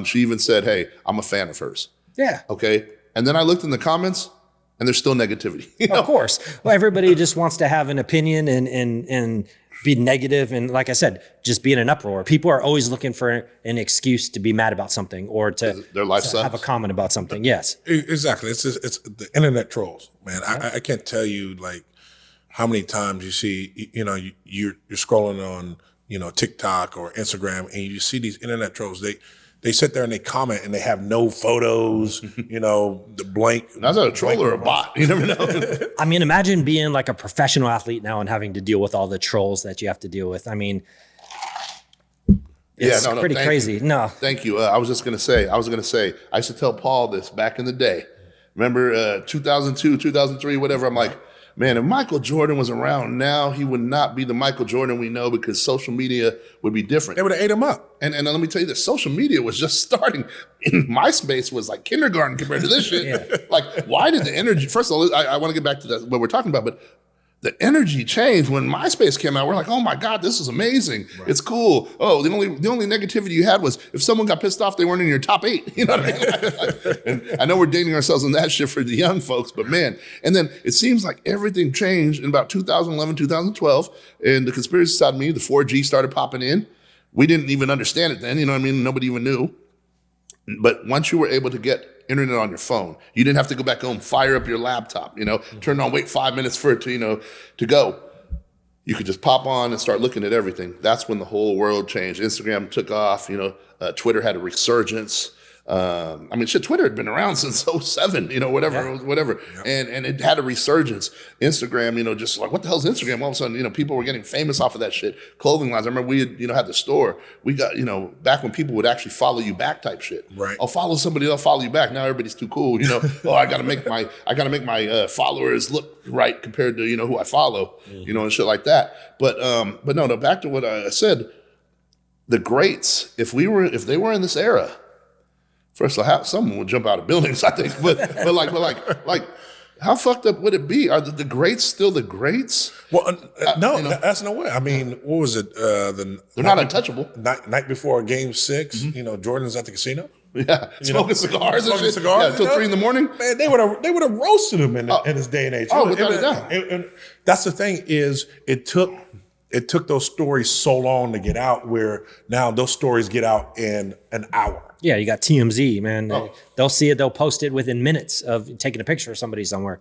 She even said, hey, I'm a fan of hers. Yeah. Okay, and then I looked in the comments, and there's still negativity. Of course. Well, everybody just wants to have an opinion and be negative. And like I said, just be in an uproar. People are always looking for an excuse to be mad about something or to, Their life to sucks. have a comment about something. Yes. Exactly. It's the internet trolls, man. I can't tell you like how many times you see, you're scrolling on, TikTok or Instagram and you see these internet trolls. They sit there and they comment and they have no photos, the blank. That's not a troll or a bot. You never know. I mean, imagine being like a professional athlete now and having to deal with all the trolls that you have to deal with. I mean, it's pretty crazy. You. No. Thank you. I was going to say, I used to tell Paul this back in the day. Remember 2002, 2003, whatever. I'm like, man, if Michael Jordan was around now, he would not be the Michael Jordan we know because social media would be different. They would have ate him up. And let me tell you this, social media was just starting. MySpace was like kindergarten compared to this shit. Yeah. Like, why did the energy, first of all, I want to get back to that, what we're talking about, but the energy changed when MySpace came out. We're like, oh my God, this is amazing. Right. It's cool. Oh, the only negativity you had was if someone got pissed off, they weren't in your top 8. You know what I mean? And I know we're dating ourselves on that shit for the young folks, but man. And then it seems like everything changed in about 2011, 2012. And the conspiracy side of me, the 4G started popping in. We didn't even understand it then. You know what I mean? Nobody even knew. But once you were able to get internet on your phone, you didn't have to go back home, fire up your laptop, turn on, wait 5 minutes for it to go. You could just pop on and start looking at everything. That's when the whole world changed. Instagram took off, Twitter had a resurgence. Twitter had been around since 2007, whatever. Yeah. And it had a resurgence. Instagram, just like, what the hell is Instagram? All of a sudden, people were getting famous off of that shit. Clothing lines. I remember we had, had the store. We got, back when people would actually follow you back type shit. Right. I'll follow somebody, I'll follow you back. Now everybody's too cool, I gotta make my followers look right compared to, who I follow, and shit like that. But no, back to what I said, the greats, if they were in this era, first of all, someone would jump out of buildings, I think. But like, how fucked up would it be? Are the greats still the greats? Well, no, that's no way. I mean, what was it? They're not untouchable. Night before Game 6, Jordan's at the casino. Yeah, smoking cigars and shit. Cigars, till 3 a.m. Man, they would have roasted him in this day and age. Without a doubt. And that's the thing is, it took those stories so long to get out, where now those stories get out in an hour. Yeah, you got TMZ, man. They'll see it. They'll post it within minutes of taking a picture of somebody somewhere.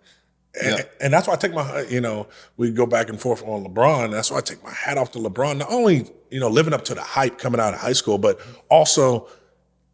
And that's why I take my, we go back and forth on LeBron. That's why I take my hat off to LeBron. Not only, living up to the hype coming out of high school, but also,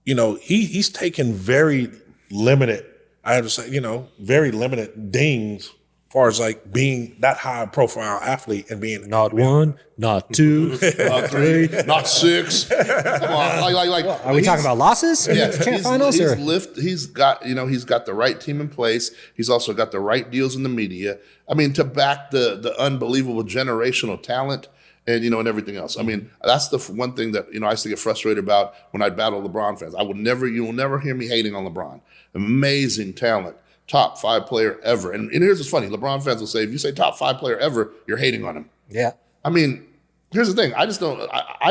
he's taken very limited, I have to say, very limited dings as far as like being that high profile athlete and being not one, not two, not 3, not 6. Come on, like. Are we talking about losses? Yeah, finals. He's got the right team in place. He's also got the right deals in the media. I mean, to back the unbelievable generational talent and and everything else. I mean, that's the one thing that I used to get frustrated about when I battle LeBron fans. You will never hear me hating on LeBron. Amazing talent. Top 5 player ever. And here's what's funny. LeBron fans will say, if you say top 5 player ever, you're hating on him. Yeah. I mean, here's the thing. I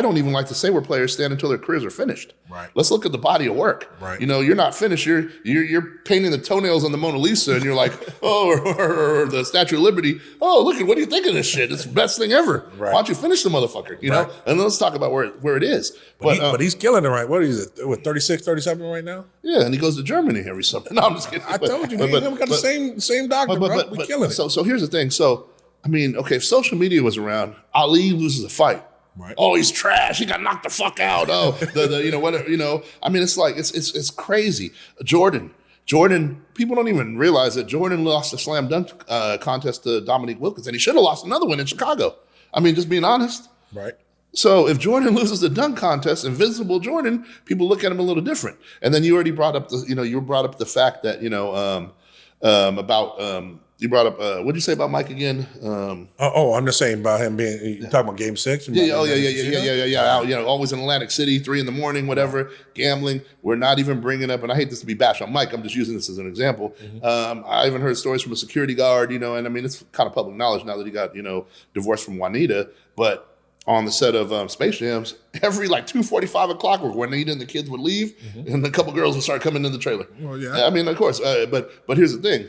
don't even like to say where players stand until their careers are finished. Right. Let's look at the body of work. Right. You're not finished. You're painting the toenails on the Mona Lisa and you're like, or the Statue of Liberty. Oh, look at, what do you think of this shit? It's the best thing ever. Right. Why don't you finish the motherfucker? Right. And let's talk about where it is. But he's killing it, right? What is it? With 36, 37 right now? Yeah, and he goes to Germany every summer. No, I'm just kidding. I told you, we got the same doctor, bro. We killing it. So here's the thing. So, I mean, okay, if social media was around, Ali loses a fight. Right. Oh, he's trash. He got knocked the fuck out. Oh, the you know whatever, you know. I mean, it's like it's crazy. Jordan, people don't even realize that Jordan lost a slam dunk contest to Dominique Wilkins, and he should have lost another one in Chicago. I mean, just being honest. Right. So if Jordan loses the dunk contest, Invincible Jordan, people look at him a little different. And then you already brought up the fact that you brought up what did you say about Mike again? I'm just saying about him being. You talking about Game 6? Yeah. Out, always in Atlantic City, 3 a.m, whatever, gambling. We're not even bringing up, and I hate this to be bash on Mike. I'm just using this as an example. I even heard stories from a security guard, and I mean it's kind of public knowledge now that he got divorced from Juanita, but. On the set of Space Jams, every like 2:45 o'clock, when Juanita and the kids would leave, and a couple girls would start coming in the trailer. Well, yeah. I mean, of course, but here's the thing.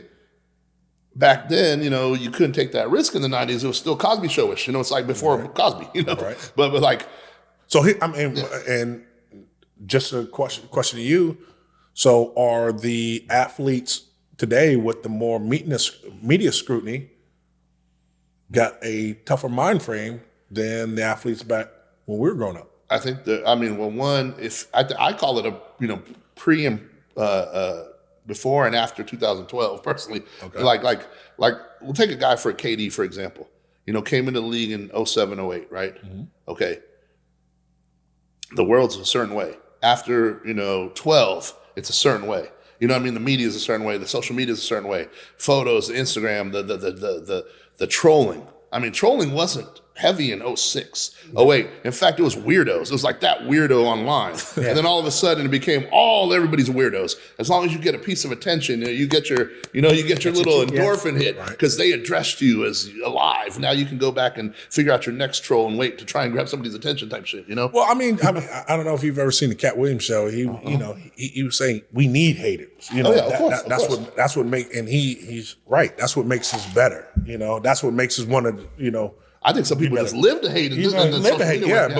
Back then, you couldn't take that risk in the 90s. It was still Cosby showish. It's like before Cosby. Right. But like, so and just a question to you. So are the athletes today with the more media scrutiny got a tougher mind frame than the athletes back when we were growing up? I think if I call it a pre and before and after 2012 personally. Okay. Like we'll take a guy for KD for example. Came into the league in 07, 08, right? Mm-hmm. Okay. The world's a certain way. After 12, it's a certain way. The media is a certain way. The social media is a certain way. Photos, Instagram, the trolling. I mean, trolling wasn't heavy in 06, 08. In fact, it was weirdos. It was like that weirdo online. Yeah. And then all of a sudden it became everybody's weirdos. As long as you get a piece of attention, you get your little endorphin hit because they addressed you as alive. Now you can go back and figure out your next troll and wait to try and grab somebody's attention type shit, Well, I don't know if you've ever seen the Cat Williams show. He was saying we need haters. That's what makes, and he's right. That's what makes us better. That's what makes us want to, I think some people just live to hate.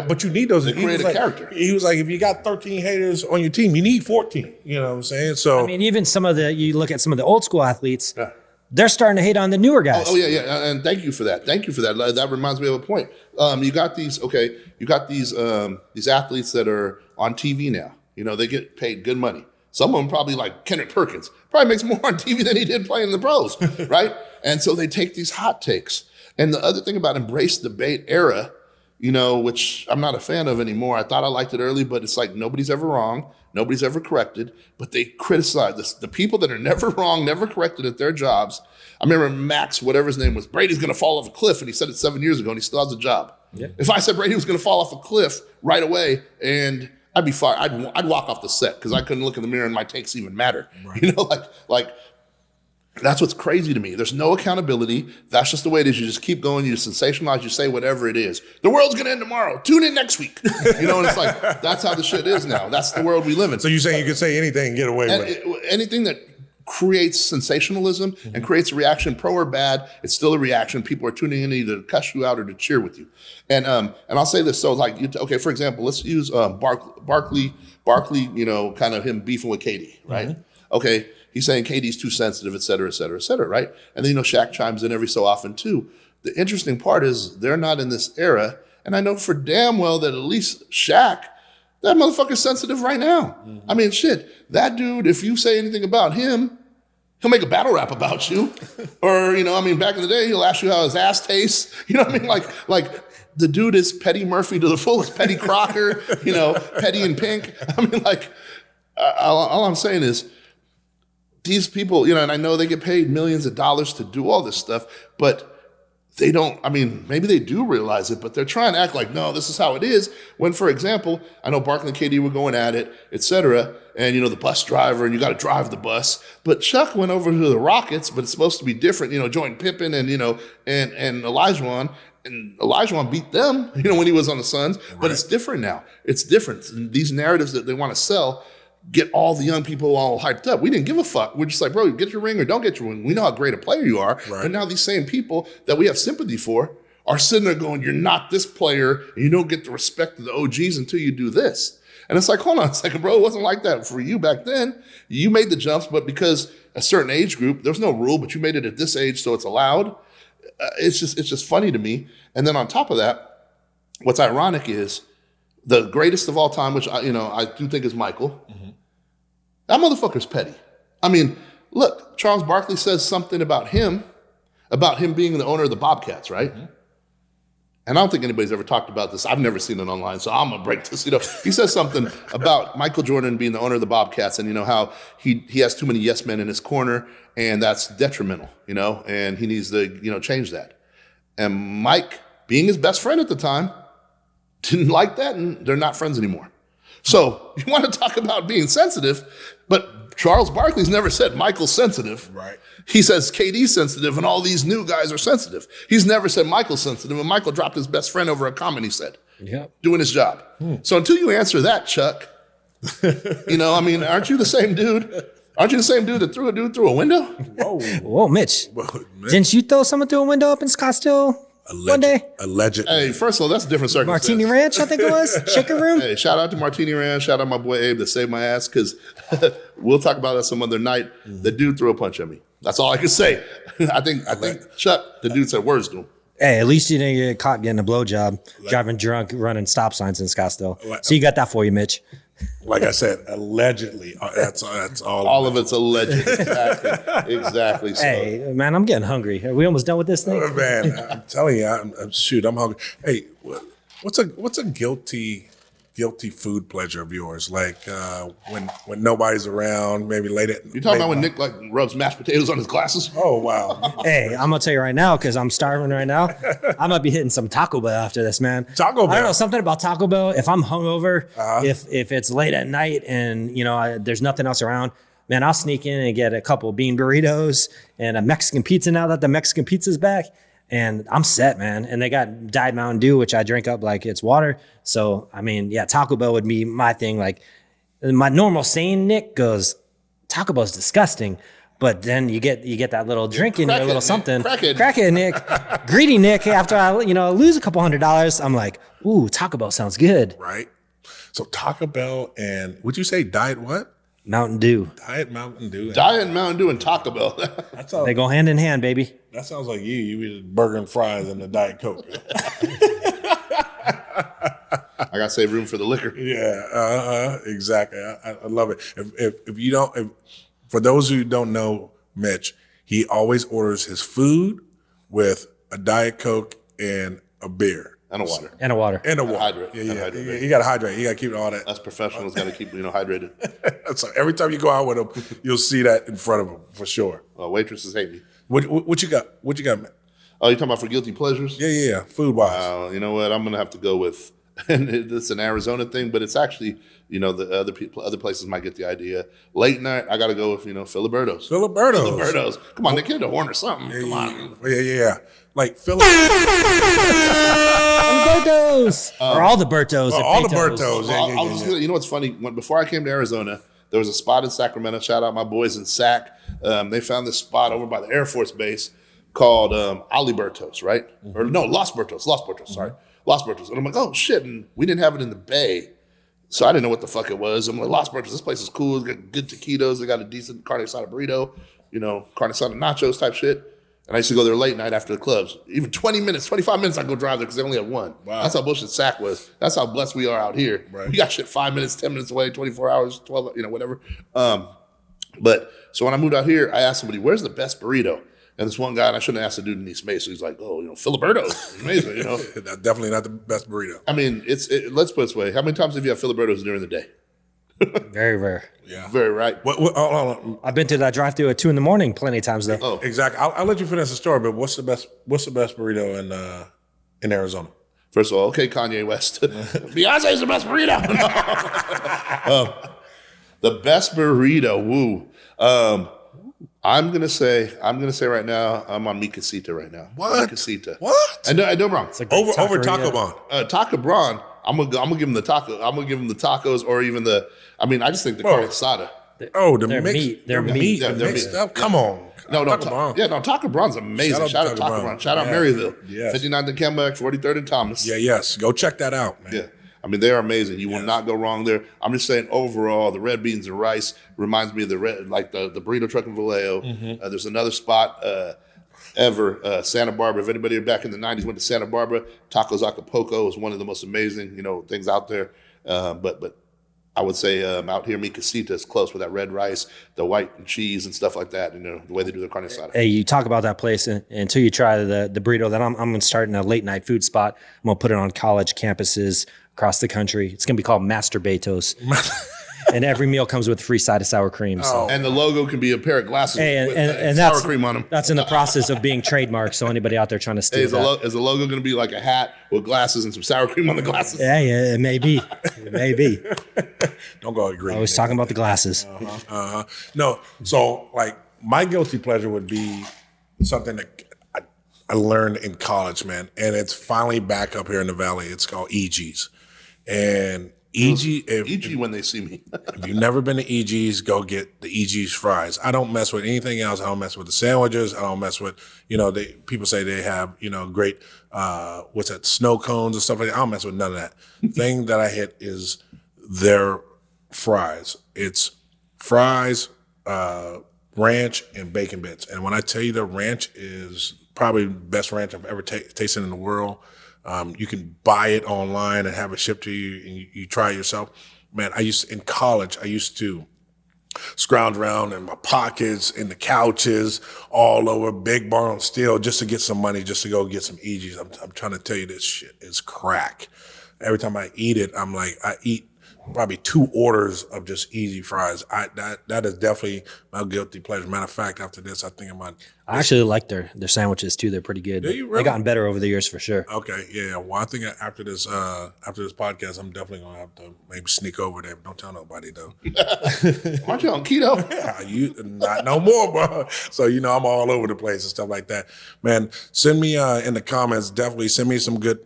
But you need those. They create a character. He was like, if you got 13 haters on your team, you need 14. You know what I'm saying? So I mean, even you look at some of the old school athletes, they're starting to hate on the newer guys. Oh yeah, and thank you for that. That reminds me of a point. You got these athletes that are on TV now. They get paid good money. Some of them probably like Kenneth Perkins, probably makes more on TV than he did playing in the pros, right? And so they take these hot takes. And the other thing about embrace debate era, which I'm not a fan of anymore. I thought I liked it early, but it's like nobody's ever wrong. Nobody's ever corrected, but they criticize this. The people that are never wrong, never corrected at their jobs. I remember Max, whatever his name was, Brady's going to fall off a cliff. And he said it 7 years ago and he still has a job. Yeah. If I said Brady was going to fall off a cliff right away and I'd be fired. I'd walk off the set because I couldn't look in the mirror and my takes even matter. Right. Like that's what's crazy to me. There's no accountability. That's just the way it is. You just keep going. You sensationalize. You say whatever it is. The world's going to end tomorrow. Tune in next week. And it's like, that's how the shit is now. That's the world we live in. So you're saying you can say anything and get away with it? Anything that creates sensationalism and creates a reaction, pro or bad, it's still a reaction. People are tuning in either to cuss you out or to cheer with you. And I'll say this. So like, for example, let's use Barkley, kind of him beefing with KD, right? Mm-hmm. Okay. He's saying KD's too sensitive, et cetera, et cetera, et cetera, right? And then, Shaq chimes in every so often too. The interesting part is they're not in this era. And I know for damn well that at least Shaq, that motherfucker's sensitive right now. Mm-hmm. I mean, shit, that dude, if you say anything about him, he'll make a battle rap about you. Or, back in the day, he'll ask you how his ass tastes. Like the dude is Petty Murphy to the fullest, Petty Crocker, Petty and Pink. All I'm saying is, these people, and I know they get paid millions of dollars to do all this stuff, but they don't, maybe they do realize it, but they're trying to act like, no, this is how it is. When, for example, I know Barkley and KD were going at it, et cetera, and, the bus driver, and you got to drive the bus. But Chuck went over to the Rockets, but it's supposed to be different, joined Pippen and, and Olajuwon. And Olajuwon beat them, when he was on the Suns, right. But it's different now. It's different. These narratives that they want to sell get all the young people all hyped up. We didn't give a fuck. We're just like, bro, get your ring or don't get your ring. We know how great a player you are. Right. But now these same people that we have sympathy for are sitting there going, you're not this player, and you don't get the respect of the OGs until you do this. And it's like, hold on a second, bro. It wasn't like that for you back then. You made the jumps, but because a certain age group, there's no rule, but you made it at this age, so it's allowed. It's just funny to me. And then on top of that, what's ironic is the greatest of all time, which I do think is Michael. That motherfucker's petty. I mean, look, Charles Barkley says something about him being the owner of the Bobcats, right? And I don't think anybody's ever talked about this. I've never seen it online, so I'm gonna break this. He says something about Michael Jordan being the owner of the Bobcats, and how he has too many yes men in his corner, and that's detrimental, and he needs to change that. And Mike, being his best friend at the time, didn't like that, and they're not friends anymore. So you want to talk about being sensitive, but Charles Barkley's never said Michael's sensitive. Right. He says KD's sensitive, and all these new guys are sensitive. He's never said Michael's sensitive, and Michael dropped his best friend over a comment he said, doing his job. So until you answer that, Chuck, aren't you the same dude? Aren't you the same dude that threw a dude through a window? Whoa, Mitch. Didn't you throw someone through a window up in Scottsdale one day? Allegedly. Hey, first of all, that's a different circumstance. Martini Ranch, I think it was. Shaker Room. Hey, shout out to Martini Ranch. Shout out my boy Abe that saved my ass, because we'll talk about that some other night. The dude threw a punch at me. That's all I can say. I think Chuck, the dude said words to him. Hey, at least you didn't get caught getting a blowjob, driving drunk, running stop signs in Scottsdale. So you got that for you, Mitch. Like I said, allegedly. That's all. All of it's alleged. Exactly. So. Hey, man, I'm getting hungry. Are we almost done with this thing? Man, I'm telling you, I'm hungry. Hey, what's a guilty food pleasure of yours? Like when nobody's around, maybe late at. You talking about when Nick rubs mashed potatoes on his glasses? Oh wow. Hey, I'm gonna tell you right now, because I'm starving right now. I'm gonna be hitting some Taco Bell after this, man. Taco Bell. I don't know, something about Taco Bell. If I'm hungover, if it's late at night and there's nothing else around, man, I'll sneak in and get a couple bean burritos and a Mexican pizza now that the Mexican pizza's back. And I'm set, man. And they got Diet Mountain Dew, which I drink up like it's water. So, I mean, yeah, Taco Bell would be my thing. Like, my normal sane Nick goes, Taco Bell's disgusting. But then you get that little drink in there, a little something. Crackhead Nick. Greedy Nick. After I, lose a couple $100, I'm like, ooh, Taco Bell sounds good. Right. So Taco Bell and would you say Diet what? Mountain Dew. Diet Mountain Dew. Diet Mountain Dew and Taco Bell. They go hand in hand, baby. That sounds like you. You eat burger and fries and the Diet Coke. I gotta save room for the liquor. Yeah, exactly. I love it. If you don't, for those who don't know Mitch, he always orders his food with a Diet Coke and a beer. And a water. And a water. And a water. Hydrate. Yeah. Hydrate. You got to hydrate. You got to keep all that. Us professionals got to keep hydrated. So every time you go out with him, you'll see that in front of him for sure. Waitresses hate me. What you got? What you got, man? Oh, you talking about for guilty pleasures? Yeah. Food wise. You know what? I'm gonna have to go with, and it's an Arizona thing, but it's actually, the other places might get the idea. Late night, I got to go with, Filiberto's. Filiberto's. Come on, they get a horn or something. Come on. Yeah. Like Bertos. Or all the Bertos. All the Bertos. I was just gonna, you know what's funny? Before I came to Arizona, there was a spot in Sacramento. Shout out my boys in Sac. They found this spot over by the Air Force Base called Alibertos, right? Or no, Los Bertos. Sorry, Los Bertos. And I'm like, oh shit! And we didn't have it in the Bay, so I didn't know what the fuck it was. I'm like, Los Bertos. This place is cool. They got good taquitos. They got a decent carne asada burrito. Carne asada nachos type shit. And I used to go there late night after the clubs. Even 20 minutes, 25 minutes, I'd go drive there because they only had one. Wow. That's how bullshit Sac was. That's how blessed we are out here. Right. We got shit 5 minutes, 10 minutes away, 24 hours, 12, whatever. But so when I moved out here, I asked somebody, where's the best burrito? And this one guy, and I shouldn't have asked the dude in East Mesa. He's like, oh, Filiberto's. Amazing, That's definitely not the best burrito. I mean, let's put it this way. How many times have you had Filiberto's during the day? Very rare. Yeah. Very right. Hold on. I've been to that drive-thru at 2 a.m. plenty of times though. Oh. Exactly. I'll let you finish the story, but what's the best burrito in Arizona? First of all, okay, Kanye West. Beyonce's the best burrito. The best burrito. Woo. I'm gonna say right now, I'm on Mi Casita right now. What? Mi Casita. What? I know I'm wrong. Over Taco Bell. Taco Bron. I'm gonna give him the taco. I'm gonna give him the tacos, or even I just think the carne asada. Oh, the They're mix. meat. They're the meat. The They're mixed meat. up. Come on. Taco Bron's amazing. Shout out Taco Bron. Shout out Maryville. Yes. 59th and Kennebec, 43rd and Thomas. Yes. Go check that out, man. Yeah. I mean, they are amazing. You will not go wrong there. I'm just saying, overall, the red beans and rice reminds me of the burrito truck in Vallejo. Mm-hmm. There's another spot. ever. Santa Barbara, if anybody back in the 90s went to Santa Barbara, Tacos Acapulco was one of the most amazing, things out there. But I would say out here, Mi Casita is close with that red rice, the white cheese and stuff like that, the way they do their carne asada. Hey, you talk about that place until you try the burrito. Then I'm going to start in a late night food spot. I'm going to put it on college campuses across the country. It's going to be called Masturbatos. And every meal comes with a free side of sour cream. So. And the logo can be a pair of glasses with and sour that's, cream on them. That's in the process of being trademarked. So anybody out there trying to steal Is the logo going to be like a hat with glasses and some sour cream on the glasses? Yeah, it may be. It may be. Don't go agree. I was talking about the glasses. No, so like my guilty pleasure would be something that I learned in college, man, and it's finally back up here in the valley. It's called EG's, and EG. EG when they see me. If you've never been to EG's, go get the EG's fries. I don't mess with anything else. I don't mess with the sandwiches. I don't mess with, people say they have, great, snow cones and stuff like that. I don't mess with none of that. Thing that I hit is their fries. It's fries, ranch, and bacon bits. And when I tell you the ranch is probably the best ranch I've ever tasted in the world. You can buy it online and have it shipped to you, and you try it yourself. Man, in college, I used to scrounge around in my pockets, in the couches, all over Big Bar on Steel just to get some money, just to go get some EG's. I'm trying to tell you, this shit is crack. Every time I eat it, I'm like, I eat probably 2 orders of just easy fries. That is definitely my guilty pleasure. Matter of fact, after this, I think I actually like their sandwiches too. They're pretty good. Do you really? They've gotten better over the years for sure. Okay, yeah. Well, I think after this podcast, I'm definitely gonna have to maybe sneak over there. But don't tell nobody though. Aren't you on keto? You not no more, bro. So I'm all over the place and stuff like that. Man, send me in the comments. Definitely send me some good.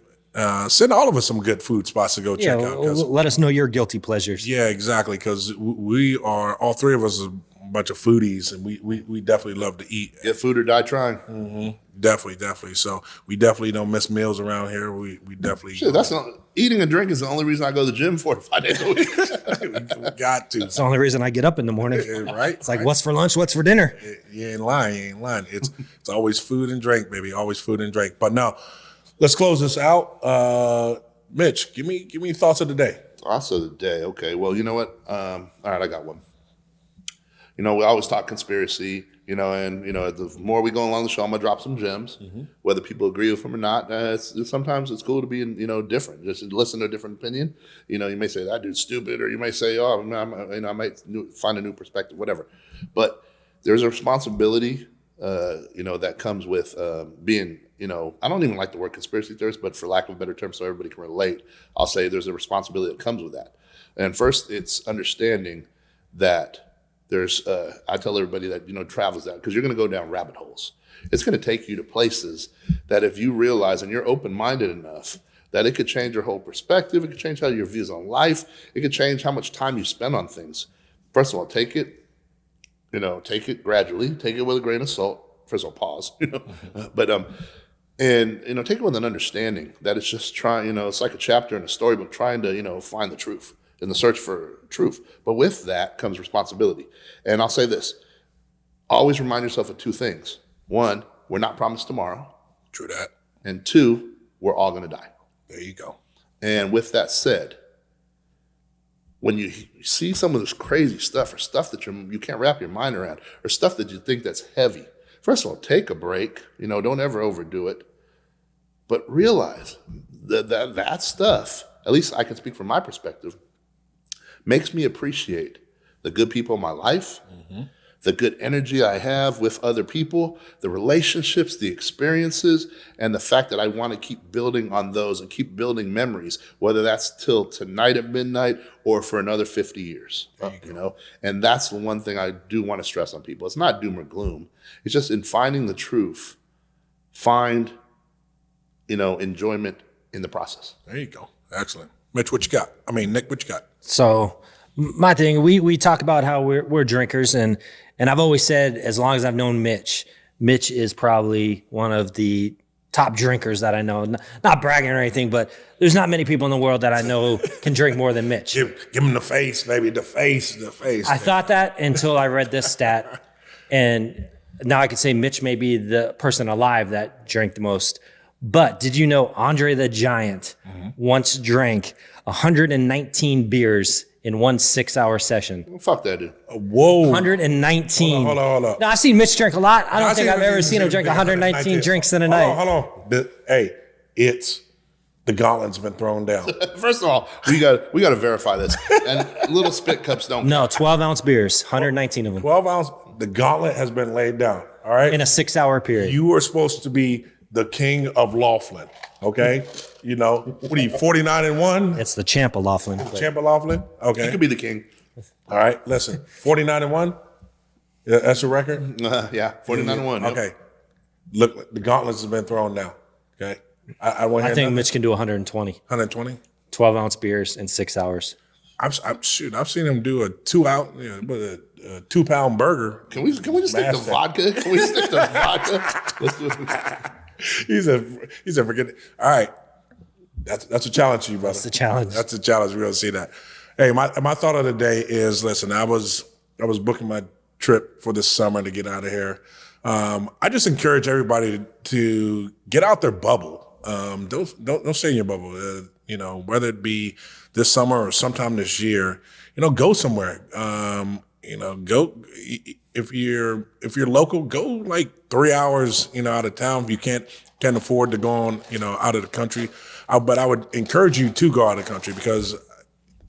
Send all of us some good food spots to go check out. Let us know your guilty pleasures. Yeah, exactly. Because we are all 3 of us are a bunch of foodies, and we definitely love to eat. Get food or die trying. Mm-hmm. Definitely. So we definitely don't miss meals around here. We definitely. Shit, eating and drinking is the only reason I go to the gym 4 to 5 days a week. we got to. It's the only reason I get up in the morning. Right. It's like, what's for lunch? What's for dinner? You ain't lying. It's always food and drink, baby. Always food and drink. But no. Let's close this out. Mitch, give me thoughts of the day. Thoughts of the day. Okay. Well, you know what? All right, I got one. We always talk conspiracy, and the more we go along the show, I'm gonna drop some gems. Mm-hmm. Whether people agree with them or not, sometimes it's cool to be, different. Just listen to a different opinion. You may say that dude's stupid, or you may say, oh, I might find a new perspective, whatever. But there's a responsibility, that comes with being. I don't even like the word conspiracy theorist, but for lack of a better term, so everybody can relate, I'll say there's a responsibility that comes with that. And first, it's understanding that there's, I tell everybody that, travels that, because you're going to go down rabbit holes. It's going to take you to places that if you realize and you're open-minded enough, that it could change your whole perspective. It could change how your views on life. It could change how much time you spend on things. First of all, take it gradually. Take it with a grain of salt. First of all, pause, but, and, take it with an understanding that it's just trying, it's like a chapter in a storybook trying to, find the truth in the search for truth. But with that comes responsibility. And I'll say this, always remind yourself of 2 things. 1, we're not promised tomorrow. True that. And 2, we're all going to die. There you go. And with that said, when you see some of this crazy stuff or stuff that you can't wrap your mind around or stuff that you think that's heavy, first of all, take a break. Don't ever overdo it. But realize that stuff, at least I can speak from my perspective, makes me appreciate the good people in my life, mm-hmm. the good energy I have with other people, the relationships, the experiences, and the fact that I want to keep building on those and keep building memories, whether that's till tonight at midnight or for another 50 years, And that's the one thing I do want to stress on people. It's not doom or gloom. It's just in finding the truth, find enjoyment in the process. There you go. Excellent. Mitch, what you got? Nick, what you got? So my thing, we talk about how we're drinkers, and I've always said, as long as I've known Mitch is probably one of the top drinkers that I know. Not bragging or anything, but there's not many people in the world that I know can drink more than Mitch. Give him the face, baby. The face. I thought that until I read this stat, and Now I could say Mitch may be the person alive that drank the most. But did you know Andre the Giant once drank 119 beers in one 6-hour session? Fuck that dude. Whoa. 119. Hold on. Now, I've seen Mitch drink a lot. I don't think I've ever seen him drink 119 119 drinks in a night. Hold on. Hey, it's the gauntlet's been thrown down. First of all, we got to verify this. And little spit cups don't. No, 12-ounce beers, 119 of them 12 ounce, the gauntlet has been laid down. All right. in a 6-hour period. You were supposed to be the king of Laughlin. Okay. You know, what are you, 49-1? It's the champ of Laughlin. Champ of Laughlin? Okay. You could be the king. All right. Listen, 49-1? Yeah, that's a record? Yeah, 49-1. Yep. Okay. Look, the gauntlet has been thrown down. Okay. I want to I hear think nothing. Mitch can do 120. 120? 12-ounce beers in 6 hours. I've seen him do a 2-pound burger. Can we just stick to Master. vodka? Can we stick to vodka? Let's do it. He said, forget it. All right. That's a challenge to you, brother. That's the challenge. That's a challenge. We're gonna see that. Hey, my thought of the day is, listen, I was booking my trip for this summer to get out of here. I just encourage everybody to get out their bubble. Don't stay in your bubble. You know, whether it be this summer or sometime this year, you know, go somewhere. You know, go if you're local, go like 3 hours, you know, out of town. If you can't afford to go on, you know, out of the country. But I would encourage you to go out of the country, because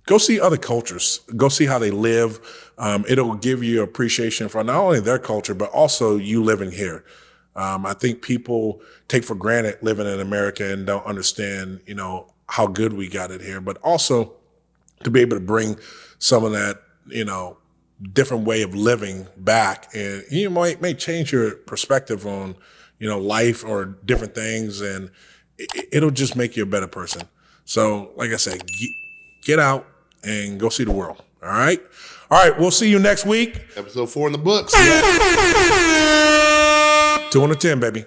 go see other cultures. Go see how they live. It'll give you appreciation for not only their culture, but also you living here. I think people take for granted living in America and don't understand, you know, how good we got it here, but also to be able to bring some of that, you know, different way of living back. And you may change your perspective on, you know, life or different things, and it'll just make you a better person. So, like I said, get out and go see the world. All right. We'll see you next week. Episode 4 in the books. 2 on the 10, baby.